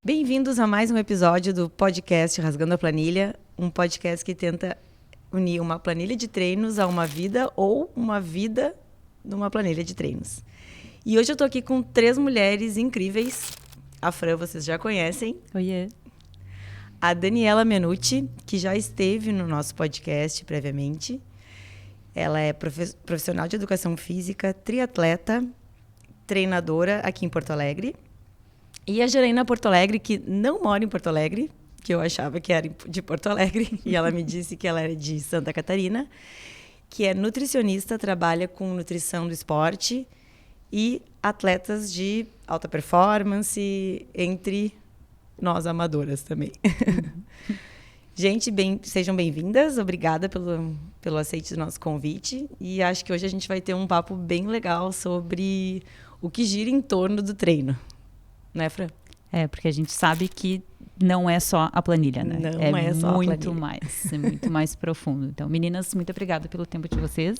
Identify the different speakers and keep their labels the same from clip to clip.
Speaker 1: Bem-vindos a mais um episódio do podcast Rasgando a Planilha, um podcast que tenta unir uma planilha de treinos a uma vida ou uma vida numa planilha de treinos. E hoje eu tô aqui com 3 mulheres incríveis. A Fran vocês já conhecem.
Speaker 2: Oiê.
Speaker 1: A Daniela Menucci, que já esteve no nosso podcast previamente. Ela é profissional de educação física, triatleta, treinadora aqui em Porto Alegre. E a Janaína Porto Alegre, que não mora em Porto Alegre, que eu achava que era de Porto Alegre, e ela me disse que ela era de Santa Catarina, que é nutricionista, trabalha com nutrição do esporte e atletas de alta performance, entre nós amadoras também. Gente, sejam bem-vindas, obrigada pelo aceite do nosso convite, e acho que hoje a gente vai ter um papo bem legal sobre o que gira em torno do treino. Né, Fran?
Speaker 2: Porque a gente sabe que não é só a planilha, né?
Speaker 1: Não é só a planilha.
Speaker 2: É muito mais profundo. Então, meninas, muito obrigada pelo tempo de vocês.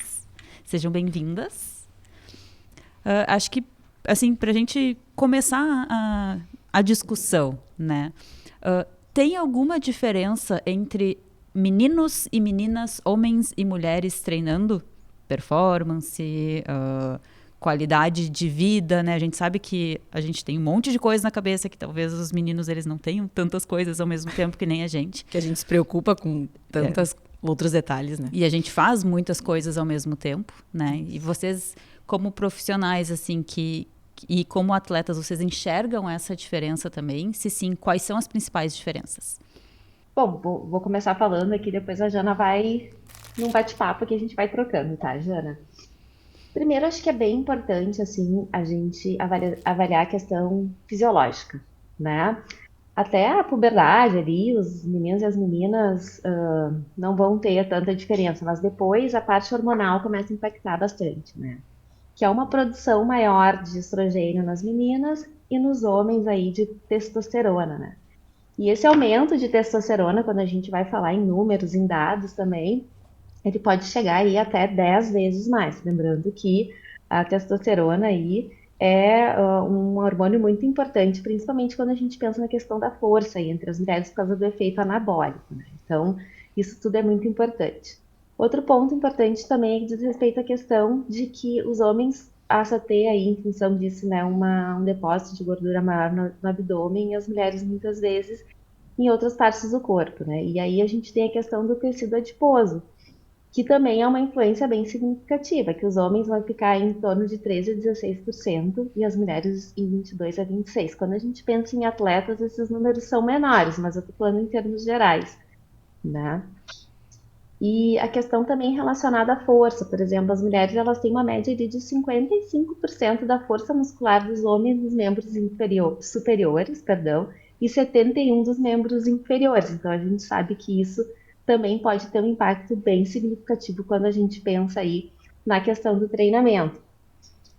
Speaker 2: Sejam bem-vindas. Acho que, assim, para a gente começar a discussão, né? Tem alguma diferença entre meninos e meninas, homens e mulheres treinando? Performance, qualidade de vida, né? A gente sabe que a gente tem um monte de coisa na cabeça que talvez os meninos eles não tenham tantas coisas ao mesmo tempo que nem a gente.
Speaker 1: Que a gente se preocupa com tantos outros detalhes, né?
Speaker 2: E a gente faz muitas coisas ao mesmo tempo, né? E vocês, como profissionais, assim, e como atletas, vocês enxergam essa diferença também? Se sim, quais são as principais diferenças?
Speaker 3: Bom, vou começar falando aqui, depois a Jana vai num bate-papo que a gente vai trocando, tá, Jana? Primeiro, acho que é bem importante, assim, a gente avaliar a questão fisiológica, né? Até a puberdade ali, os meninos e as meninas não vão ter tanta diferença, mas depois a parte hormonal começa a impactar bastante, né? Que é uma produção maior de estrogênio nas meninas e nos homens aí de testosterona, né? E esse aumento de testosterona, quando a gente vai falar em números, em dados também, ele pode chegar aí até 10 vezes mais. Lembrando que a testosterona aí é um hormônio muito importante, principalmente quando a gente pensa na questão da força aí entre as mulheres por causa do efeito anabólico, né? Então, isso tudo é muito importante. Outro ponto importante também é que diz respeito à questão de que os homens passam a ter aí, em função disso, né, um depósito de gordura maior no abdômen e as mulheres muitas vezes em outras partes do corpo, né? E aí a gente tem a questão do tecido adiposo, que também é uma influência bem significativa, que os homens vão ficar em torno de 13 a 16% e as mulheres em 22 a 26%. Quando a gente pensa em atletas, esses números são menores, mas eu estou falando em termos gerais, né? E a questão também relacionada à força, por exemplo, as mulheres elas têm uma média de 55% da força muscular dos homens nos membros superiores, e 71% dos membros inferiores. Então a gente sabe que isso também pode ter um impacto bem significativo quando a gente pensa aí na questão do treinamento.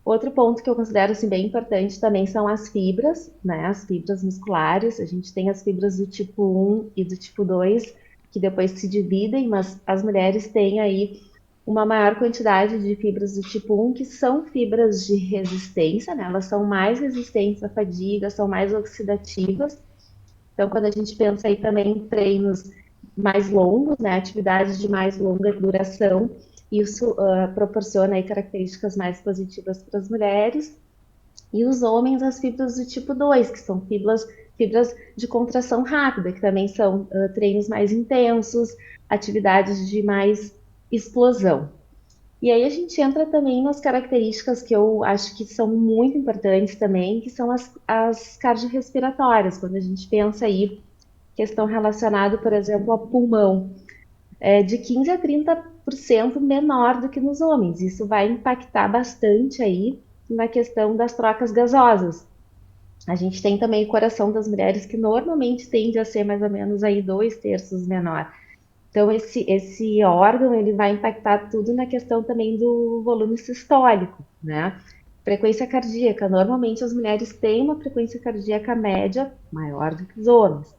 Speaker 3: Outro ponto que eu considero assim, bem importante também são as fibras, né? As fibras musculares. A gente tem as fibras do tipo 1 e do tipo 2, que depois se dividem, mas as mulheres têm aí uma maior quantidade de fibras do tipo 1, que são fibras de resistência, né? Elas são mais resistentes à fadiga, são mais oxidativas. Então, quando a gente pensa aí também em treinos mais longos, né, atividades de mais longa duração, isso proporciona aí características mais positivas para as mulheres. E os homens, as fibras do tipo 2, que são fibras de contração rápida, que também são treinos mais intensos, atividades de mais explosão. E aí a gente entra também nas características que eu acho que são muito importantes também, que são as cardiorrespiratórias, quando a gente pensa aí questão relacionada, por exemplo, ao pulmão, de 15 a 30% menor do que nos homens. Isso vai impactar bastante aí na questão das trocas gasosas. A gente tem também o coração das mulheres, que normalmente tende a ser mais ou menos aí 2/3 menor. Então, esse órgão ele vai impactar tudo na questão também do volume sistólico, né? Frequência cardíaca. Normalmente as mulheres têm uma frequência cardíaca média maior do que os homens.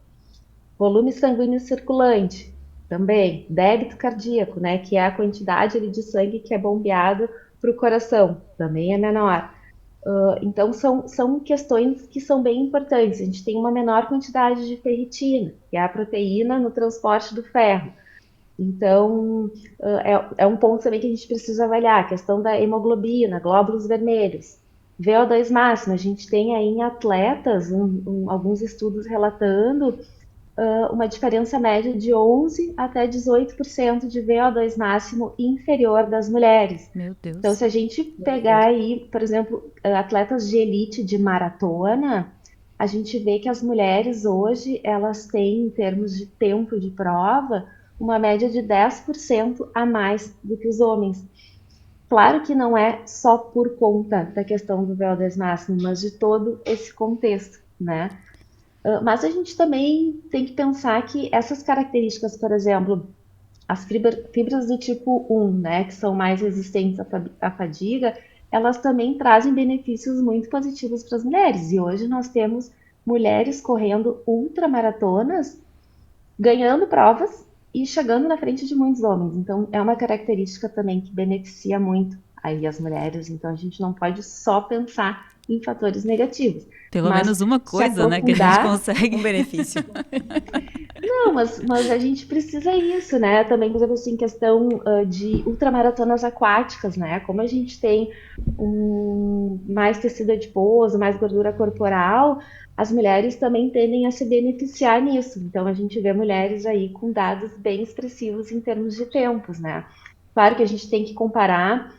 Speaker 3: Volume sanguíneo circulante, também. Débito cardíaco, né, que é a quantidade ali de sangue que é bombeado para o coração, também é menor. Então, são questões que são bem importantes. A gente tem uma menor quantidade de ferritina, que é a proteína no transporte do ferro. Então, é um ponto também que a gente precisa avaliar, a questão da hemoglobina, glóbulos vermelhos. VO2 máximo, a gente tem aí em atletas alguns estudos relatando uma diferença média de 11 até 18% de VO2 máximo inferior das mulheres.
Speaker 2: Meu Deus.
Speaker 3: Então, se a gente pegar aí, por exemplo, atletas de elite de maratona, a gente vê que as mulheres hoje, elas têm, em termos de tempo de prova, uma média de 10% a mais do que os homens. Claro que não é só por conta da questão do VO2 máximo, mas de todo esse contexto, né? Mas a gente também tem que pensar que essas características, por exemplo, as fibras do tipo 1, né, que são mais resistentes à fadiga, elas também trazem benefícios muito positivos para as mulheres. E hoje nós temos mulheres correndo ultramaratonas, ganhando provas e chegando na frente de muitos homens. Então, é uma característica também que beneficia muito aí as mulheres. Então, a gente não pode só pensar em fatores negativos.
Speaker 2: Pelo
Speaker 3: Mas
Speaker 2: menos uma
Speaker 3: se
Speaker 2: coisa, né, que a gente
Speaker 3: aprofundar,
Speaker 2: consegue.
Speaker 1: Um benefício.
Speaker 3: não, mas a gente precisa isso, né? Também, por exemplo, assim, questão de ultramaratonas aquáticas, né? Como a gente tem mais tecido adiposo, mais gordura corporal, as mulheres também tendem a se beneficiar nisso. Então, a gente vê mulheres aí com dados bem expressivos em termos de tempos, né? Claro que a gente tem que comparar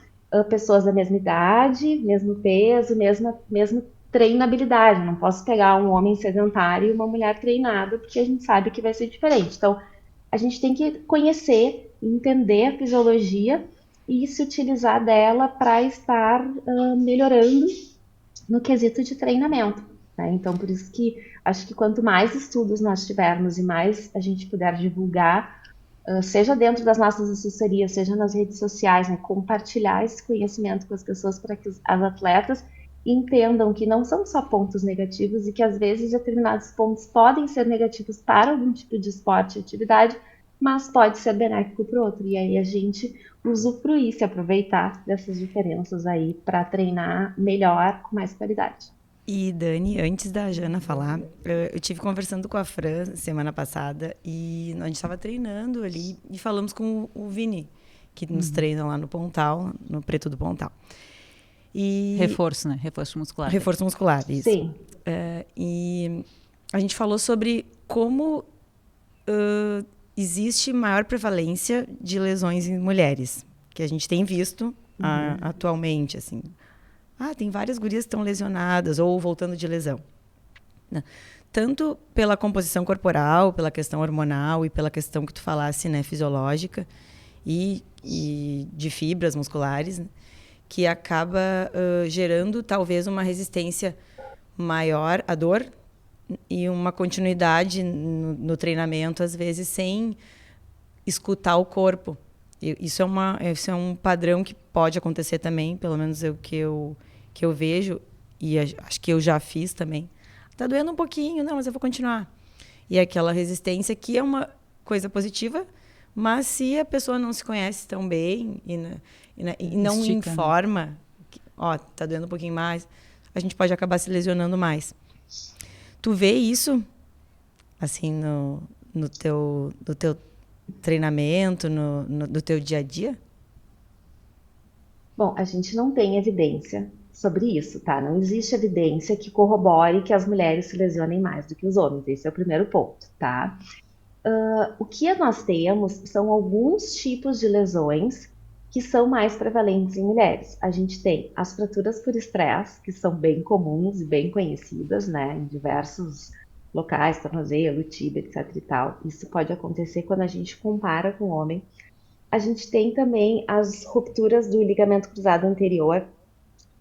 Speaker 3: pessoas da mesma idade, mesmo peso, mesmo treinabilidade. Não posso pegar um homem sedentário e uma mulher treinada, porque a gente sabe que vai ser diferente. Então, a gente tem que conhecer, entender a fisiologia e se utilizar dela para estar melhorando no quesito de treinamento, né? Então, por isso que acho que quanto mais estudos nós tivermos e mais a gente puder divulgar, seja dentro das nossas assessorias, seja nas redes sociais, né, compartilhar esse conhecimento com as pessoas para que as atletas entendam que não são só pontos negativos e que às vezes determinados pontos podem ser negativos para algum tipo de esporte e atividade, mas pode ser benéfico para o outro. E aí a gente usufruir, se aproveitar dessas diferenças aí para treinar melhor, com mais qualidade.
Speaker 1: E Dani, antes da Jana falar, eu tive conversando com a Fran semana passada e a gente estava treinando ali e falamos com o Vini, que nos treina lá no Pontal, no Preto do Pontal. E
Speaker 2: Reforço, né? Reforço muscular.
Speaker 1: reforço muscular, isso.
Speaker 3: Sim.
Speaker 1: E a gente falou sobre como existe maior prevalência de lesões em mulheres, que a gente tem visto atualmente, assim. Tem várias gurias que estão lesionadas ou voltando de lesão, né? Tanto pela composição corporal, pela questão hormonal e pela questão que tu falasse, né, fisiológica e de fibras musculares, né, que acaba gerando talvez uma resistência maior à dor e uma continuidade no treinamento, às vezes sem escutar o corpo. Isso é um padrão que pode acontecer também, pelo menos é o que eu vejo, e acho que eu já fiz também. Tá doendo um pouquinho, não, mas eu vou continuar. E aquela resistência que é uma coisa positiva, mas se a pessoa não se conhece tão bem e não
Speaker 2: Estica,
Speaker 1: informa,
Speaker 2: né?
Speaker 1: que, tá doendo um pouquinho mais, a gente pode acabar se lesionando mais. Tu vê isso, assim, no teu treinamento, no teu dia a dia?
Speaker 3: Bom, a gente não tem evidência sobre isso, tá? Não existe evidência que corrobore que as mulheres se lesionem mais do que os homens. Esse é o primeiro ponto, tá? O que nós temos são alguns tipos de lesões que são mais prevalentes em mulheres. A gente tem as fraturas por estresse, que são bem comuns e bem conhecidas, né? Em diversos locais, tornozelo, tíbia, etc e tal. Isso pode acontecer quando a gente compara com o homem. A gente tem também as rupturas do ligamento cruzado anterior,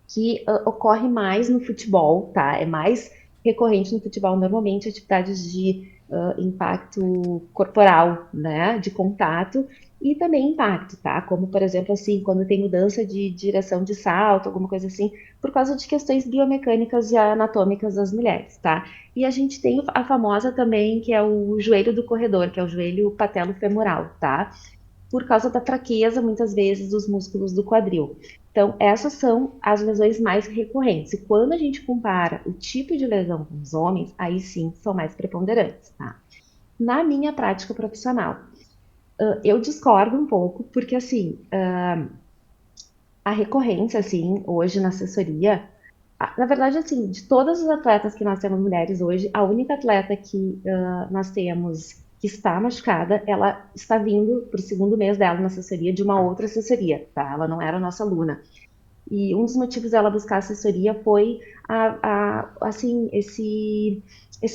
Speaker 3: que ocorre mais no futebol, tá? É mais recorrente no futebol, normalmente atividades de impacto corporal, né? De contato e também impacto, tá? Como, por exemplo, assim, quando tem mudança de direção de salto, alguma coisa assim, por causa de questões biomecânicas e anatômicas das mulheres, tá? E a gente tem a famosa também, que é o joelho do corredor, que é o joelho patelo-femoral, tá? por causa da fraqueza, muitas vezes, dos músculos do quadril. Então, essas são as lesões mais recorrentes. E quando a gente compara o tipo de lesão com os homens, aí sim são mais preponderantes, tá? Na minha prática profissional, eu discordo um pouco, porque assim, a recorrência, assim, hoje na assessoria, na verdade, assim, de todas as atletas que nós temos mulheres hoje, a única atleta que nós temos que está machucada, ela está vindo para o segundo mês dela na assessoria de uma outra assessoria, tá? Ela não era nossa aluna. E um dos motivos dela buscar assessoria foi, assim, esse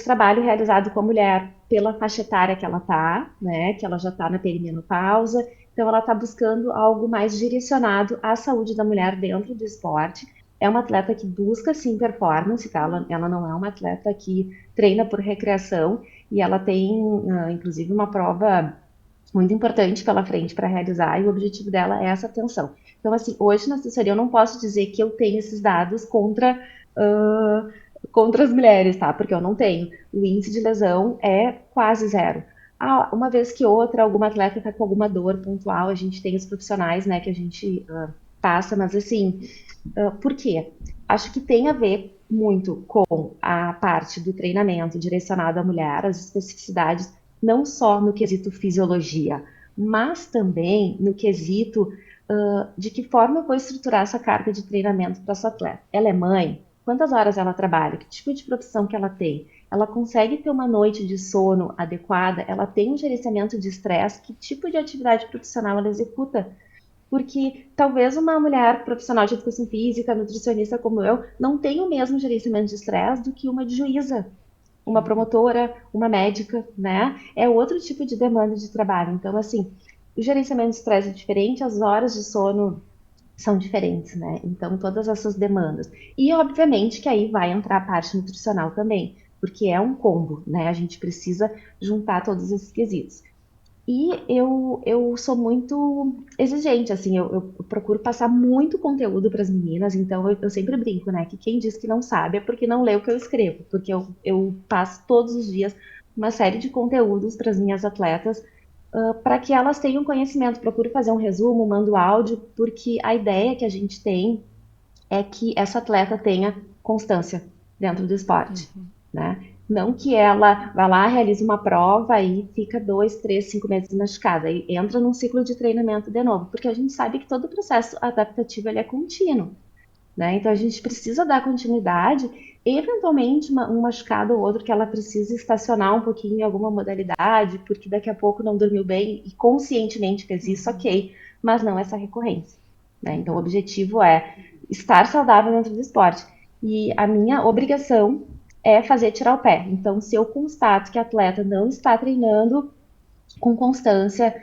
Speaker 3: trabalho realizado com a mulher pela faixa etária que ela tá, né? Que ela já está na perimenopausa. Então, ela está buscando algo mais direcionado à saúde da mulher dentro do esporte. É uma atleta que busca, sim, performance, tá? Ela não é uma atleta que treina por recreação e ela tem, inclusive, uma prova muito importante pela frente para realizar e o objetivo dela é essa atenção. Então, assim, hoje na assessoria eu não posso dizer que eu tenho esses dados contra as mulheres, tá? Porque eu não tenho. O índice de lesão é quase zero. Uma vez que outra, alguma atleta está com alguma dor pontual, a gente tem os profissionais, né, que a gente passa, mas assim, por quê? Acho que tem a ver muito com a parte do treinamento direcionado à mulher, as especificidades, não só no quesito fisiologia, mas também no quesito de que forma eu vou estruturar essa carga de treinamento para essa atleta. Ela é mãe? Quantas horas ela trabalha? Que tipo de profissão que ela tem? Ela consegue ter uma noite de sono adequada? Ela tem um gerenciamento de estresse? Que tipo de atividade profissional ela executa? Porque talvez uma mulher profissional de educação física, nutricionista como eu, não tenha o mesmo gerenciamento de estresse do que uma de juíza, uma promotora, uma médica, né? É outro tipo de demanda de trabalho. Então, assim, o gerenciamento de estresse é diferente, as horas de sono são diferentes, né? Então, todas essas demandas. E, obviamente, que aí vai entrar a parte nutricional também, porque é um combo, né? A gente precisa juntar todos esses quesitos. E eu sou muito exigente, assim, eu procuro passar muito conteúdo para as meninas, então eu sempre brinco, né? Que quem diz que não sabe é porque não lê o que eu escrevo, porque eu passo todos os dias uma série de conteúdos para as minhas atletas, para que elas tenham conhecimento. Procuro fazer um resumo, mando áudio, porque a ideia que a gente tem é que essa atleta tenha constância dentro do esporte, né? Não que ela vá lá, realize uma prova e fica 2, 3, 5 meses machucada e entra num ciclo de treinamento de novo, porque a gente sabe que todo o processo adaptativo ele é contínuo, né? Então a gente precisa dar continuidade, eventualmente um machucado ou outro que ela precisa estacionar um pouquinho em alguma modalidade, porque daqui a pouco não dormiu bem e conscientemente fez isso, ok, mas não essa recorrência, né? Então o objetivo é estar saudável dentro do esporte. E a minha obrigação é fazer tirar o pé. Então, se eu constato que a atleta não está treinando com constância,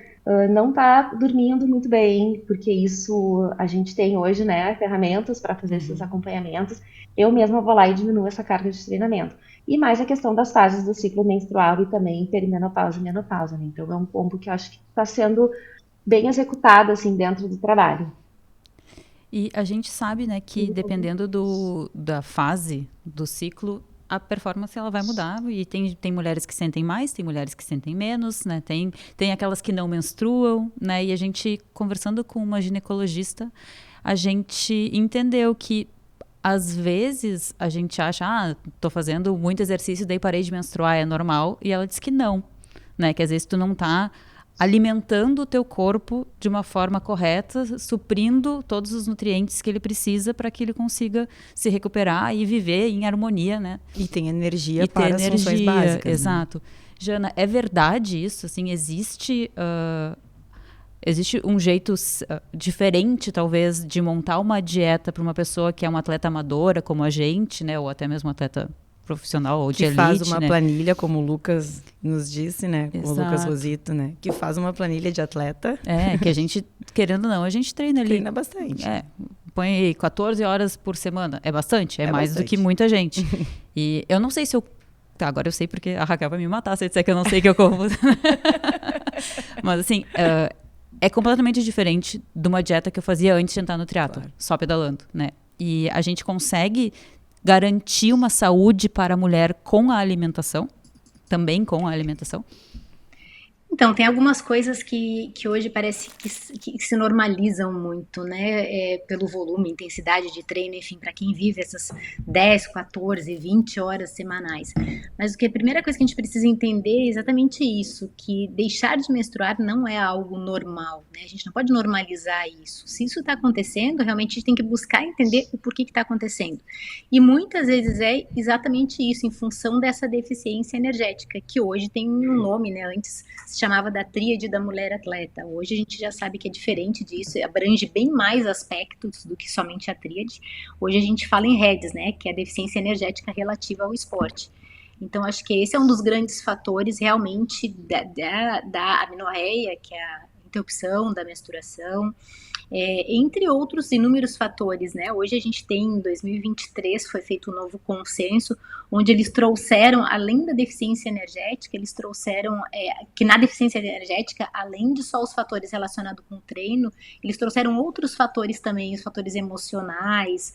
Speaker 3: não está dormindo muito bem, porque isso a gente tem hoje, né, ferramentas para fazer esses acompanhamentos, eu mesma vou lá e diminuo essa carga de treinamento. E mais a questão das fases do ciclo menstrual e também perimenopausa e menopausa, né? Então, é um combo que eu acho que está sendo bem executado, assim, dentro do trabalho.
Speaker 2: E a gente sabe, né, que dependendo da fase do ciclo, a performance ela vai mudar e tem mulheres que sentem mais, tem mulheres que sentem menos, né? Tem aquelas que não menstruam, né? E a gente, conversando com uma ginecologista, a gente entendeu que às vezes a gente acha, tô fazendo muito exercício, daí parei de menstruar, é normal. E ela disse que não, né? Que às vezes tu não tá alimentando o teu corpo de uma forma correta, suprindo todos os nutrientes que ele precisa para que ele consiga se recuperar e viver em harmonia, né?
Speaker 1: E tem energia para as funções básicas.
Speaker 2: Exato. Né? Jana, é verdade isso? Assim, existe um jeito diferente, talvez, de montar uma dieta para uma pessoa que é uma atleta amadora, como a gente, né? Ou até mesmo atleta profissional ou de elite,
Speaker 1: faz uma
Speaker 2: né?
Speaker 1: planilha, como o Lucas nos disse, né? Como o Lucas Rosito, né? Que faz uma planilha de atleta.
Speaker 2: Que a gente, querendo ou não, a gente treina ali.
Speaker 1: Treina bastante.
Speaker 2: Põe 14 horas por semana. É bastante, é mais bastante. Do que muita gente. E eu não sei se eu... Tá, agora eu sei porque a Raquel vai me matar se eu disser que eu não sei que eu como. Mas assim, é completamente diferente de uma dieta que eu fazia antes de entrar no triatlo, só pedalando, né? E a gente consegue garantir uma saúde para a mulher com a alimentação, também com a alimentação?
Speaker 4: Então, tem algumas coisas que hoje parece que se normalizam muito, né? Pelo volume, intensidade de treino, enfim, para quem vive essas 10, 14, 20 horas semanais. Mas a primeira coisa que a gente precisa entender é exatamente isso, que deixar de menstruar não é algo normal, né? A gente não pode normalizar isso. Se isso está acontecendo, realmente a gente tem que buscar entender o porquê que está acontecendo. E muitas vezes é exatamente isso, em função dessa deficiência energética, que hoje tem um nome, né? Antes se chamava da tríade da mulher atleta. Hoje a gente já sabe que é diferente disso, abrange bem mais aspectos do que somente a tríade. Hoje a gente fala em REDS, né, que é a deficiência energética relativa ao esporte. Então, acho que esse é um dos grandes fatores realmente da amenorreia, que é a interrupção da menstruação, entre outros inúmeros fatores, né? Hoje a gente tem, em 2023, foi feito um novo consenso, onde eles trouxeram, além da deficiência energética, eles trouxeram que na deficiência energética, além de só os fatores relacionados com o treino, eles trouxeram outros fatores também, os fatores emocionais,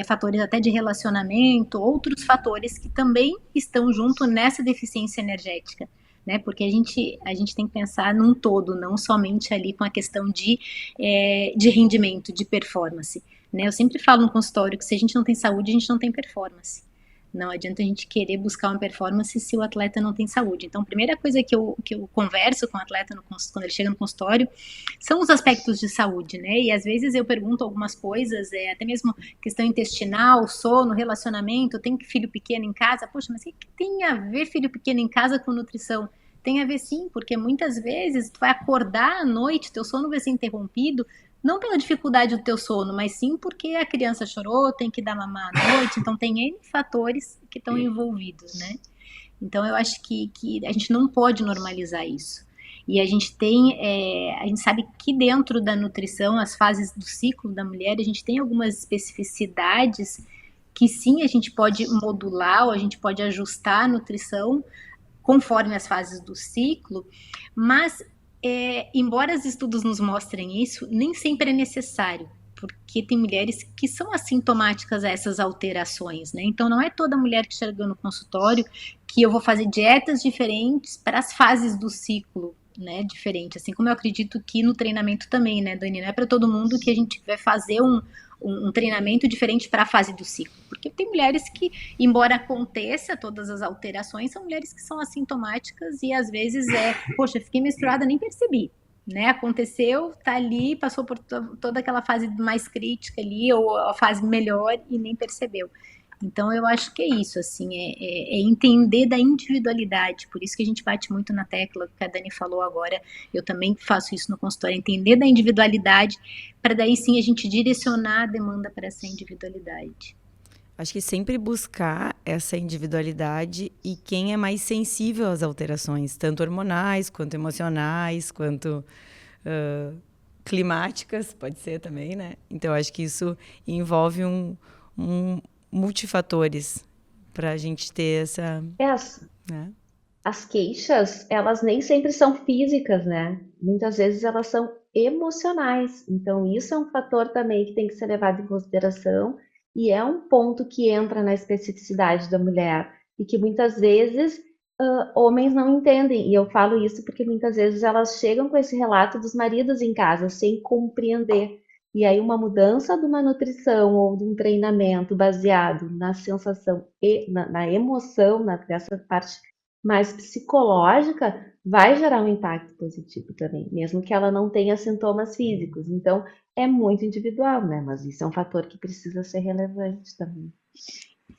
Speaker 4: fatores até de relacionamento, outros fatores que também estão junto nessa deficiência energética. Né, porque a gente tem que pensar num todo, não somente ali com a questão de rendimento, de performance. Né? Eu sempre falo no consultório que se a gente não tem saúde, a gente não tem performance. Não adianta a gente querer buscar uma performance se o atleta não tem saúde. Então, a primeira coisa que eu converso com o atleta quando ele chega no consultório são os aspectos de saúde, né? E às vezes eu pergunto algumas coisas, até mesmo questão intestinal, sono, relacionamento, tem filho pequeno em casa. Poxa, mas o que tem a ver filho pequeno em casa com nutrição? Tem a ver sim, porque muitas vezes tu vai acordar à noite, teu sono vai ser interrompido, não pela dificuldade do teu sono, mas sim porque a criança chorou, tem que dar mamar à noite, então tem N fatores que estão envolvidos, né? Então eu acho que a gente não pode normalizar isso. E a gente sabe que dentro da nutrição, as fases do ciclo da mulher, a gente tem algumas especificidades que sim, a gente pode modular ou a gente pode ajustar a nutrição conforme as fases do ciclo, mas embora os estudos nos mostrem isso, nem sempre é necessário, porque tem mulheres que são assintomáticas a essas alterações, né? Então não é toda mulher que chega no consultório que eu vou fazer dietas diferentes para as fases do ciclo, né? Diferente, assim como eu acredito que no treinamento também, né, Dani? Não é para todo mundo que a gente vai fazer um treinamento diferente para a fase do ciclo, porque tem mulheres que, embora aconteça todas as alterações, são mulheres que são assintomáticas e às vezes poxa, fiquei menstruada, nem percebi, né? Aconteceu, tá ali, passou por toda aquela fase mais crítica ali, ou a fase melhor e nem percebeu. Então, eu acho que é isso, assim, entender da individualidade, por isso que a gente bate muito na tecla que a Dani falou agora, eu também faço isso no consultório, entender da individualidade, para daí sim a gente direcionar a demanda para essa individualidade.
Speaker 1: Acho que sempre buscar essa individualidade e quem é mais sensível às alterações, tanto hormonais, quanto emocionais, quanto climáticas, pode ser também, né? Então, acho que isso envolve multifatores para a gente ter essa... né?
Speaker 3: As queixas, elas nem sempre são físicas, né? Muitas vezes elas são emocionais. Então, isso é um fator também que tem que ser levado em consideração e é um ponto que entra na especificidade da mulher e que muitas vezes homens não entendem. E eu falo isso porque muitas vezes elas chegam com esse relato dos maridos em casa sem compreender. E aí uma mudança de uma nutrição ou de um treinamento baseado na sensação e na emoção, nessa parte mais psicológica, vai gerar um impacto positivo também, mesmo que ela não tenha sintomas físicos. Então, é muito individual, né? Mas isso é um fator que precisa ser relevante também.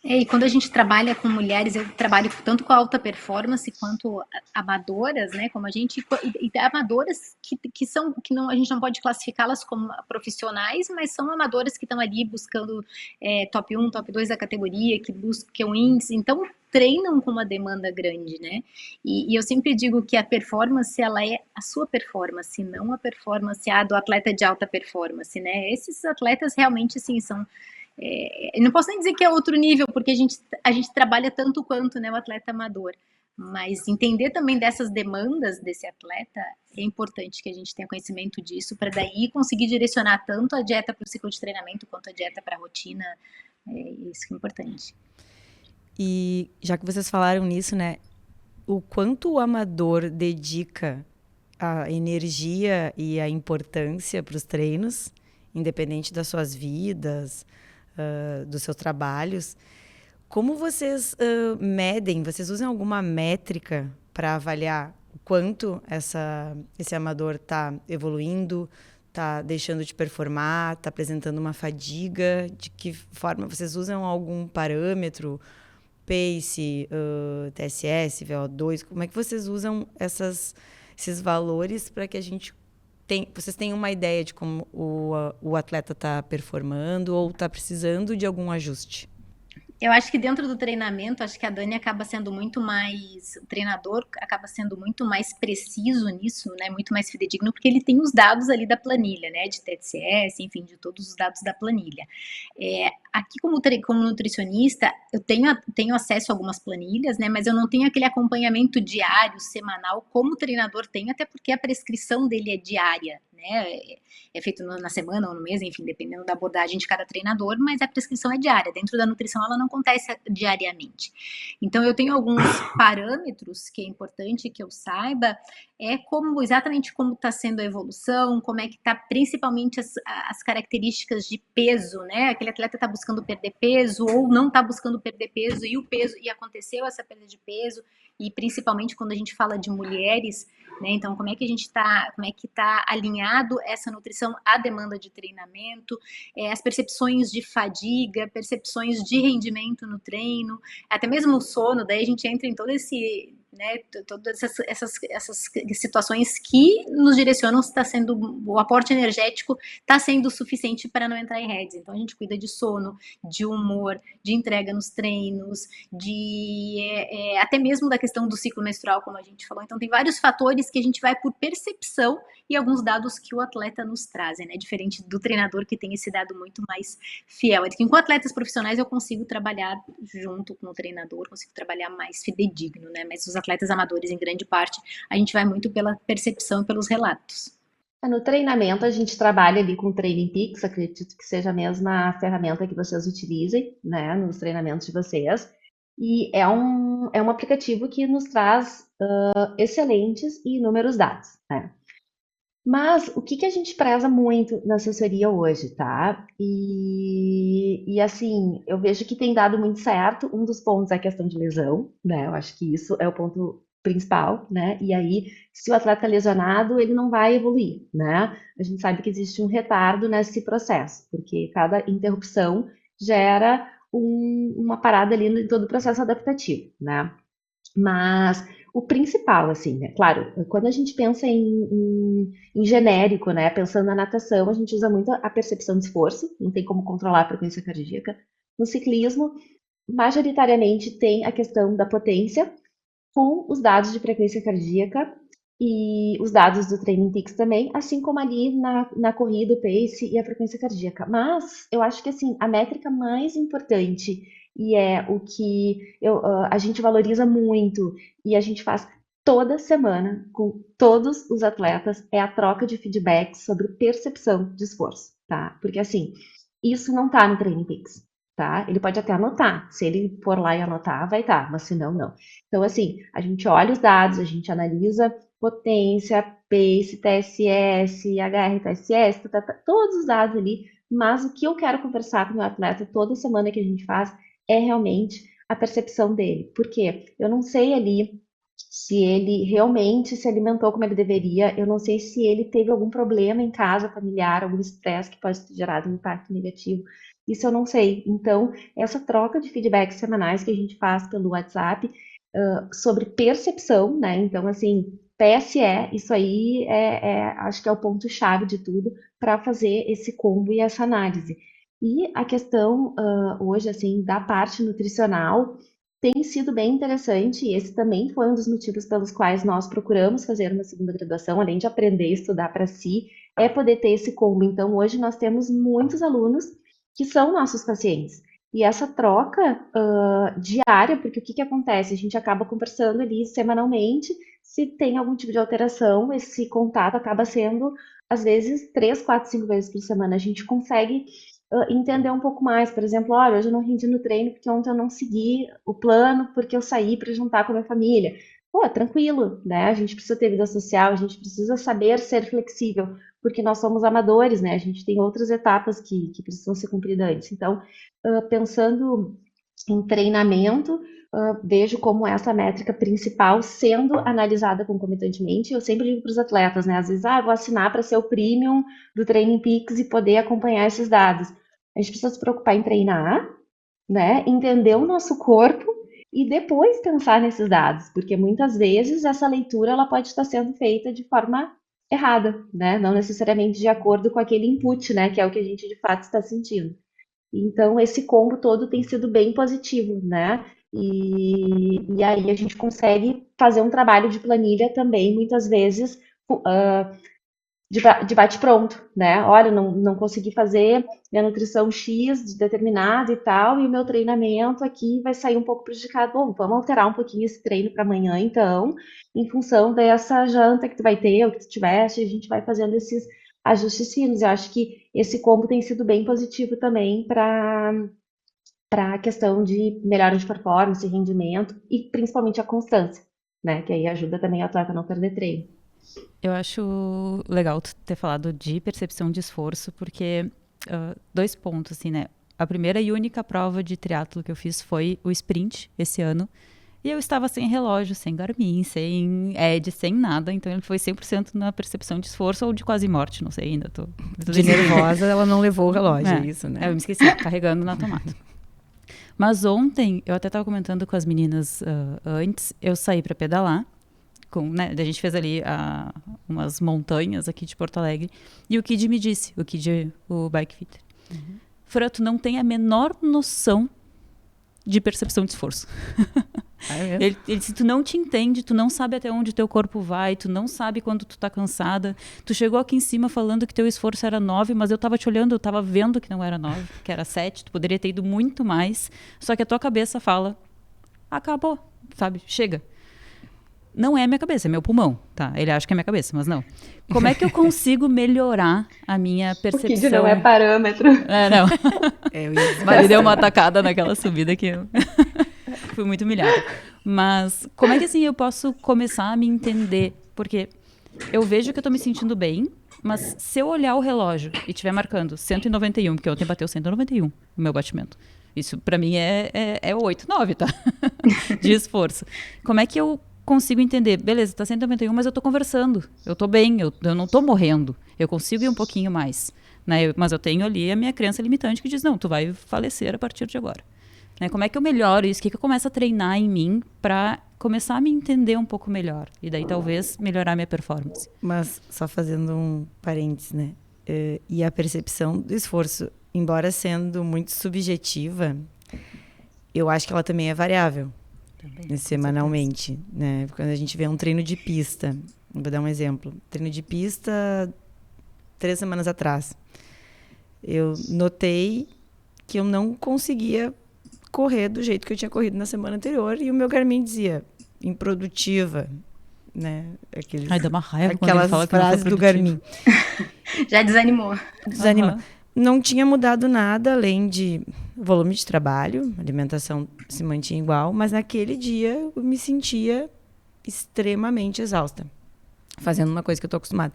Speaker 4: E quando a gente trabalha com mulheres, eu trabalho tanto com alta performance quanto amadoras, né? Como a gente e amadoras que não, a gente não pode classificá-las como profissionais, mas são amadoras que estão ali buscando top 1, top 2 da categoria, que buscam índice, então treinam com uma demanda grande, né? E eu sempre digo que a performance, ela é a sua performance, não a performance do atleta de alta performance, né? Esses atletas realmente, assim, são... não posso nem dizer que é outro nível, porque a gente trabalha tanto quanto, né, o atleta amador, mas entender também dessas demandas desse atleta é importante que a gente tenha conhecimento disso, para daí conseguir direcionar tanto a dieta para o ciclo de treinamento quanto a dieta para a rotina. Isso que é importante.
Speaker 1: E já que vocês falaram nisso, né, o quanto o amador dedica a energia e a importância para os treinos, independente das suas vidas, dos seus trabalhos. Como vocês medem? Vocês usam alguma métrica para avaliar o quanto esse amador está evoluindo, está deixando de performar, está apresentando uma fadiga? De que forma vocês usam algum parâmetro? Pace, TSS, VO2, como é que vocês usam esses valores para que vocês tenham uma ideia de como o atleta está performando ou está precisando de algum ajuste?
Speaker 4: Eu acho que dentro do treinamento, acho que a Dani acaba sendo muito mais, o treinador acaba sendo muito mais preciso nisso, né? Muito mais fidedigno, porque ele tem os dados ali da planilha, né? De TCS, enfim, de todos os dados da planilha. Aqui, como nutricionista, eu tenho acesso a algumas planilhas, né? Mas eu não tenho aquele acompanhamento diário, semanal, como o treinador tem, até porque a prescrição dele é diária, né? É feito na semana ou no mês, enfim, dependendo da abordagem de cada treinador, mas a prescrição é diária. Dentro da nutrição, ela não acontece diariamente. Então, eu tenho alguns parâmetros que é importante que eu saiba, exatamente como está sendo a evolução, como é que está principalmente as características de peso, né? Aquele atleta está buscando perder peso ou não está buscando perder peso, e aconteceu essa perda de peso, e principalmente quando a gente fala de mulheres, né? Então, como é que está alinhado essa nutrição à demanda de treinamento, as percepções de fadiga, percepções de rendimento no treino, até mesmo o sono, daí a gente entra em todo esse, né, todas essas situações que nos direcionam se está sendo, o aporte energético está sendo suficiente para não entrar em heads. Então a gente cuida de sono, de humor, de entrega nos treinos, até mesmo da questão do ciclo menstrual, como a gente falou. Então tem vários fatores que a gente vai por percepção e alguns dados que o atleta nos traz, né? Diferente do treinador, que tem esse dado muito mais fiel. Com atletas profissionais eu consigo trabalhar junto com o treinador, consigo trabalhar mais fidedigno, né? Mas os atletas amadores, em grande parte, a gente vai muito pela percepção e pelos relatos.
Speaker 3: No treinamento, a gente trabalha ali com o Training Peaks, acredito que seja a mesma ferramenta que vocês utilizem, né, nos treinamentos de vocês. E é um aplicativo que nos traz excelentes e inúmeros dados, né? Mas o que a gente preza muito na assessoria hoje, tá? E assim, eu vejo que tem dado muito certo. Um dos pontos é a questão de lesão, né? Eu acho que isso é o ponto principal, né? E aí, se o atleta é lesionado, ele não vai evoluir, né? A gente sabe que existe um retardo nesse processo, porque cada interrupção gera uma parada ali em todo o processo adaptativo, né? Mas o principal, assim, né? Claro, quando a gente pensa em genérico, né? Pensando na natação, a gente usa muito a percepção de esforço, não tem como controlar a frequência cardíaca. No ciclismo, majoritariamente tem a questão da potência, com os dados de frequência cardíaca e os dados do Training Peaks também, assim como ali na corrida, o pace e a frequência cardíaca. Mas eu acho que assim, a métrica mais importante e é o que a gente valoriza muito e a gente faz toda semana com todos os atletas é a troca de feedback sobre percepção de esforço, tá? Porque assim, isso não tá no Training Peaks, tá? Ele pode até anotar, se ele for lá e anotar, vai estar, mas se não, não. Então, assim, a gente olha os dados, a gente analisa potência, pace, TSS, HR-TSS, todos os dados ali, mas o que eu quero conversar com o meu atleta toda semana que a gente faz é realmente a percepção dele. Por quê? Eu não sei ali se ele realmente se alimentou como ele deveria, eu não sei se ele teve algum problema em casa familiar, algum estresse que pode ter gerado um impacto negativo. Isso eu não sei. Então, essa troca de feedbacks semanais que a gente faz pelo WhatsApp sobre percepção, né? Então, assim, PSE, isso aí acho que é o ponto-chave de tudo para fazer esse combo e essa análise. E a questão hoje, assim, da parte nutricional tem sido bem interessante, e esse também foi um dos motivos pelos quais nós procuramos fazer uma segunda graduação, além de aprender e estudar para si, é poder ter esse combo. Então, hoje nós temos muitos alunos que são nossos pacientes. E essa troca diária, porque o que acontece? A gente acaba conversando ali semanalmente, se tem algum tipo de alteração, esse contato acaba sendo, às vezes, 3, 4, 5 vezes por semana. A gente consegue entender um pouco mais. Por exemplo, olha, hoje eu não rendi no treino porque ontem eu não segui o plano, porque eu saí para jantar com a minha família. pô, tranquilo, né? A gente precisa ter vida social, a gente precisa saber ser flexível, porque nós somos amadores, né? A gente tem outras etapas que precisam ser cumpridas antes. Então, pensando em treinamento, vejo como essa métrica principal sendo analisada concomitantemente. Eu sempre digo para os atletas, né? Às vezes, vou assinar para ser o premium do Training Peaks e poder acompanhar esses dados. A gente precisa se preocupar em treinar, né? Entender o nosso corpo e depois pensar nesses dados, porque muitas vezes essa leitura ela pode estar sendo feita de forma errada, né? Não necessariamente de acordo com aquele input, né? Que é o que a gente de fato está sentindo. Então, esse combo todo tem sido bem positivo, né? E aí a gente consegue fazer um trabalho de planilha também, muitas vezes, de bate-pronto, né? Olha, não consegui fazer minha nutrição X de determinado e tal, e o meu treinamento aqui vai sair um pouco prejudicado. Bom, vamos alterar um pouquinho esse treino para amanhã, então, em função dessa janta que tu vai ter, ou que tu tiveste, a gente vai fazendo esses ajustes finos. Eu acho que esse combo tem sido bem positivo também para a questão de melhora de performance, rendimento e principalmente a constância, né? Que aí ajuda também o atleta a não perder treino.
Speaker 2: Eu acho legal tu ter falado de percepção de esforço, porque 2 pontos, assim, né? A primeira e única prova de triatlo que eu fiz foi o sprint esse ano. E eu estava sem relógio, sem Garmin, sem Ed, sem nada. Então ele foi 100% na percepção de esforço ou de quase morte, não sei ainda. Tô
Speaker 1: De nervosa, ela não levou o relógio, é isso, né?
Speaker 2: Eu me esqueci, carregando na tomada. Mas ontem, eu até estava comentando com as meninas antes, eu saí para pedalar. Né, a gente fez ali umas montanhas aqui de Porto Alegre. E o Kid me disse, o Bike Fitter. Fran, tu não tem a menor noção de percepção de esforço. Ele disse, tu não te entende, tu não sabe até onde teu corpo vai, tu não sabe quando tu tá cansada. Tu chegou aqui em cima falando que teu esforço era 9, mas eu tava te olhando, eu tava vendo que não era 9, que era 7. Tu poderia ter ido muito mais. Só que a tua cabeça fala, acabou, sabe? Chega. Não é a minha cabeça, é meu pulmão, tá? Ele acha que é minha cabeça, mas não. Como é que eu consigo melhorar a minha percepção?
Speaker 3: O Kid não é parâmetro.
Speaker 2: Não. Mas ele deu uma atacada naquela subida que eu fui muito humilhada. Mas como é que assim eu posso começar a me entender? Porque eu vejo que eu tô me sentindo bem, mas se eu olhar o relógio e estiver marcando 191, porque ontem bateu 191 o meu batimento. Isso pra mim é 8, 9, tá? De esforço. Como é que eu consigo entender, beleza, tá 191, mas eu tô conversando, eu tô bem, eu não tô morrendo, eu consigo ir um pouquinho mais, né? Mas eu tenho ali a minha crença limitante que diz, não, tu vai falecer a partir de agora. Né? Como é que eu melhoro isso? O que eu começo a treinar em mim para começar a me entender um pouco melhor? E daí talvez melhorar minha performance.
Speaker 1: Mas só fazendo um parênteses, né? E a percepção do esforço, embora sendo muito subjetiva, eu acho que ela também é variável. Semanalmente, né? Quando a gente vê um treino de pista, vou dar um exemplo. Treino de pista 3 semanas atrás. Eu notei que eu não conseguia correr do jeito que eu tinha corrido na semana anterior e o meu Garmin dizia improdutiva, né?
Speaker 2: Ai, dá uma raiva
Speaker 1: aquelas
Speaker 2: quando ele fala
Speaker 1: frases
Speaker 2: que
Speaker 1: do Garmin.
Speaker 4: Já desanimou.
Speaker 1: Desanima. Não tinha mudado nada além de volume de trabalho, a alimentação se mantinha igual, mas naquele dia eu me sentia extremamente exausta, fazendo uma coisa que eu estou acostumada.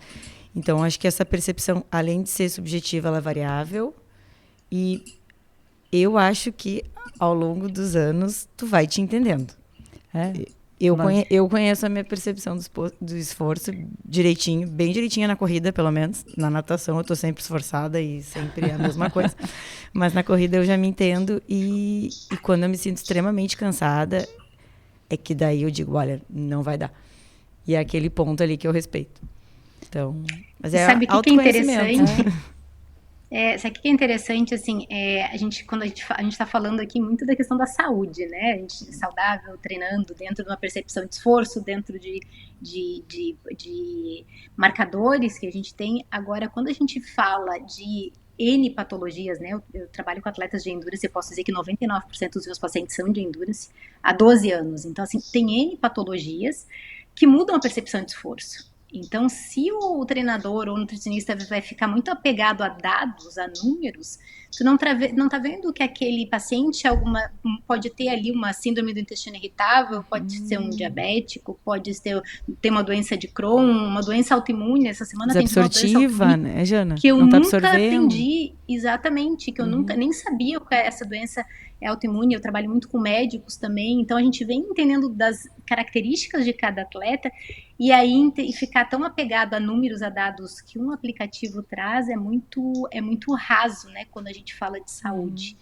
Speaker 1: Então, acho que essa percepção, além de ser subjetiva, ela é variável e eu acho que ao longo dos anos tu vai te entendendo. Eu conheço a minha percepção do esforço direitinho, bem direitinha na corrida, pelo menos. Na natação eu estou sempre esforçada e sempre é a mesma coisa. Mas na corrida eu já me entendo e quando eu me sinto extremamente cansada, é que daí eu digo, olha, não vai dar. E é aquele ponto ali que eu respeito. Então, mas
Speaker 4: sabe o que é interessante?
Speaker 1: Né?
Speaker 4: Sabe o que é interessante, assim, quando a gente está falando aqui muito da questão da saúde, né? A gente saudável, treinando dentro de uma percepção de esforço, dentro de marcadores que a gente tem. Agora, quando a gente fala de N patologias, né? Eu trabalho com atletas de endurance e posso dizer que 99% dos meus pacientes são de endurance há 12 anos. Então, assim, tem N patologias que mudam a percepção de esforço. Então, se o treinador ou o nutricionista vai ficar muito apegado a dados, a números, tu não tá vendo que aquele paciente pode ter ali uma síndrome do intestino irritável, pode ser um diabético, pode ter uma doença de Crohn, uma doença autoimune. Essa semana tem uma doença
Speaker 1: Desabsortiva,
Speaker 4: autoimune
Speaker 1: né, Jana?
Speaker 4: que eu
Speaker 1: Não tá
Speaker 4: nunca
Speaker 1: absorvendo.
Speaker 4: atendi exatamente, que eu nunca nem sabia o que essa doença é autoimune. Eu trabalho muito com médicos também, então a gente vem entendendo das características de cada atleta, e aí e ficar tão apegado a números, a dados que um aplicativo traz é muito raso, né, quando a gente fala de saúde.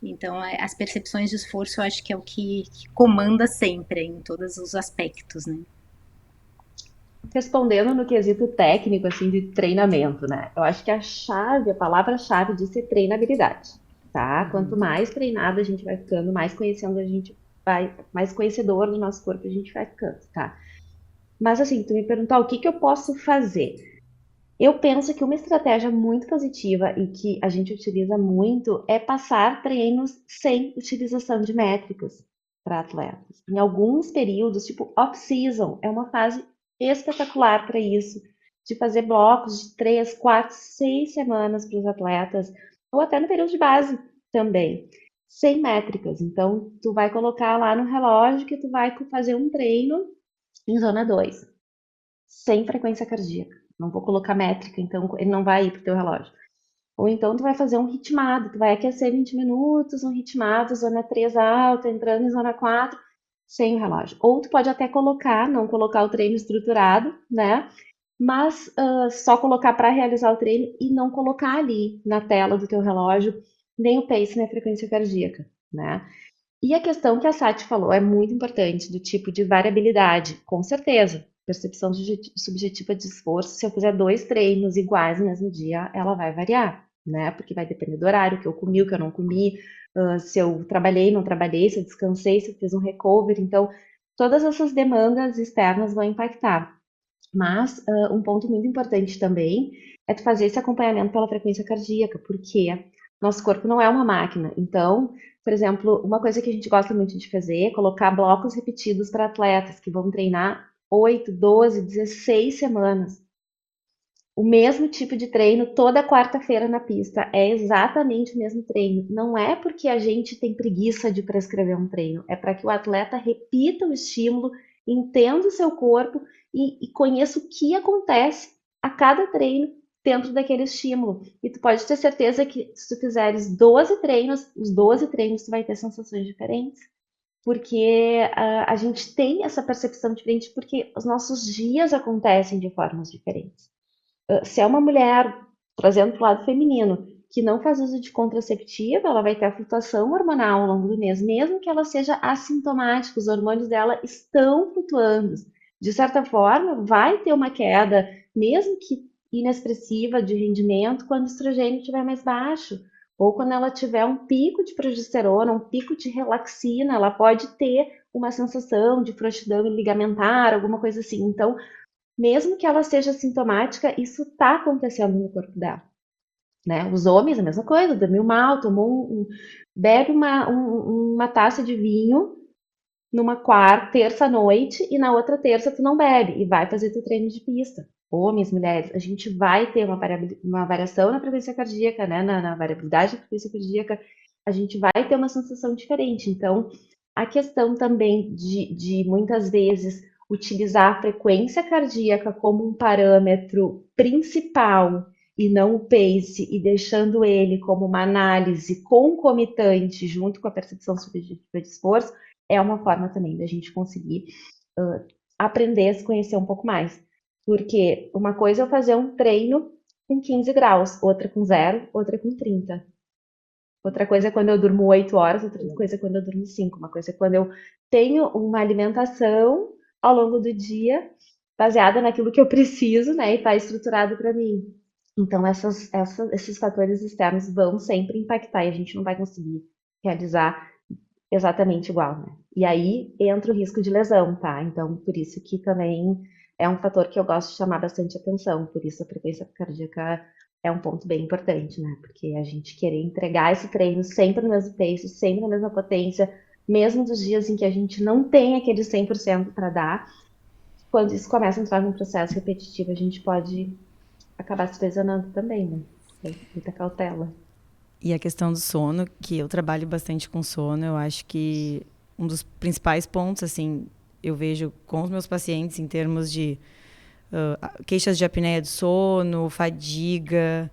Speaker 4: Então, as percepções de esforço eu acho que é o que comanda sempre em todos os aspectos, né?
Speaker 3: Respondendo no quesito técnico, assim, de treinamento, né? Eu acho que a palavra-chave disso é treinabilidade, tá? Quanto mais treinado a gente vai ficando, mais conhecedor do nosso corpo a gente vai ficando, tá? Mas, assim, tu me perguntar o que eu posso fazer? Eu penso que uma estratégia muito positiva e que a gente utiliza muito é passar treinos sem utilização de métricas para atletas. Em alguns períodos, tipo off-season, é uma fase espetacular para isso, de fazer blocos de 3, 4, 6 semanas para os atletas, ou até no período de base também, sem métricas. Então, tu vai colocar lá no relógio que tu vai fazer um treino em zona 2 sem frequência cardíaca. Não vou colocar métrica, então ele não vai ir pro teu relógio. Ou então tu vai fazer um ritmado, tu vai aquecer 20 minutos, um ritmado, zona 3 alta, entrando em zona 4, sem o relógio. Ou tu pode até não colocar o treino estruturado, né? Mas só colocar para realizar o treino e não colocar ali na tela do teu relógio nem o pace nem a frequência cardíaca, né? E a questão que a Sati falou é muito importante, do tipo de variabilidade, com certeza. Percepção subjetiva de esforço, se eu fizer 2 treinos iguais no mesmo dia, ela vai variar, né? Porque vai depender do horário, o que eu comi, o que eu não comi, se eu trabalhei, não trabalhei, se eu descansei, se eu fiz um recovery. Então, todas essas demandas externas vão impactar. Mas um ponto muito importante também é tu fazer esse acompanhamento pela frequência cardíaca, porque nosso corpo não é uma máquina. Então, por exemplo, uma coisa que a gente gosta muito de fazer é colocar blocos repetidos para atletas que vão treinar 8, 12, 16 semanas. O mesmo tipo de treino toda quarta-feira na pista. É exatamente o mesmo treino. Não é porque a gente tem preguiça de prescrever um treino, é para que o atleta repita o estímulo, entenda o seu corpo e conheça o que acontece a cada treino dentro daquele estímulo. E tu pode ter certeza que se tu fizeres 12 treinos, os 12 treinos tu vai ter sensações diferentes. Porque a gente tem essa percepção diferente porque os nossos dias acontecem de formas diferentes. Se é uma mulher, trazendo para o lado feminino, que não faz uso de contraceptiva, ela vai ter a flutuação hormonal ao longo do mês, mesmo que ela seja assintomática, os hormônios dela estão flutuando. De certa forma, vai ter uma queda, mesmo que inexpressiva, de rendimento, quando o estrogênio estiver mais baixo, ou quando ela tiver um pico de progesterona, um pico de relaxina, ela pode ter uma sensação de frouxidão ligamentar, alguma coisa assim. Então, mesmo que ela seja sintomática, isso está acontecendo no corpo dela, né? Os homens, a mesma coisa, dormiu mal, bebe uma taça de vinho numa terça-noite e na outra terça tu não bebe e vai fazer teu treino de pista. Homens, mulheres, a gente vai ter uma variação na frequência cardíaca, né? Na variabilidade da frequência cardíaca, a gente vai ter uma sensação diferente. Então, a questão também de muitas vezes utilizar a frequência cardíaca como um parâmetro principal e não o pace, e deixando ele como uma análise concomitante junto com a percepção subjetiva de esforço, é uma forma também da gente conseguir aprender a se conhecer um pouco mais. Porque uma coisa é eu fazer um treino com 15 graus, outra com 0, outra com 30. Outra coisa é quando eu durmo 8 horas, outra coisa é quando eu durmo 5. Uma coisa é quando eu tenho uma alimentação ao longo do dia baseada naquilo que eu preciso, né? E está estruturado para mim. Então, esses fatores externos vão sempre impactar e a gente não vai conseguir realizar exatamente igual, né? E aí entra o risco de lesão, tá? Então, por isso que também é um fator que eu gosto de chamar bastante atenção. Por isso a frequência cardíaca é um ponto bem importante, né? Porque a gente querer entregar esse treino sempre no mesmo pace, sempre na mesma potência, mesmo dos dias em que a gente não tem aquele 100% para dar, quando isso começa a entrar num processo repetitivo, a gente pode acabar se lesionando também, né? Tem muita cautela.
Speaker 1: E a questão do sono, que eu trabalho bastante com sono, eu acho que um dos principais pontos, assim, eu vejo com os meus pacientes em termos de queixas de apneia do sono, fadiga,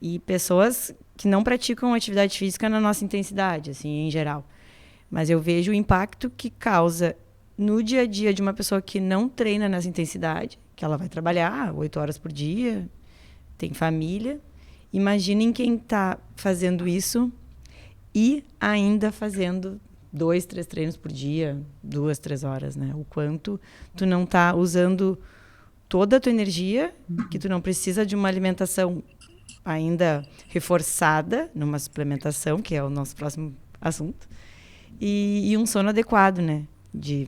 Speaker 1: e pessoas que não praticam atividade física na nossa intensidade, assim, em geral. Mas eu vejo o impacto que causa no dia a dia de uma pessoa que não treina nessa intensidade, que ela vai trabalhar 8 horas por dia, tem família. Imaginem quem está fazendo isso e ainda fazendo 2, 3 treinos por dia, 2, 3 horas, né? O quanto tu não está usando toda a tua energia, que tu não precisa de uma alimentação ainda reforçada, numa suplementação, que é o nosso próximo assunto, e um sono adequado, né? De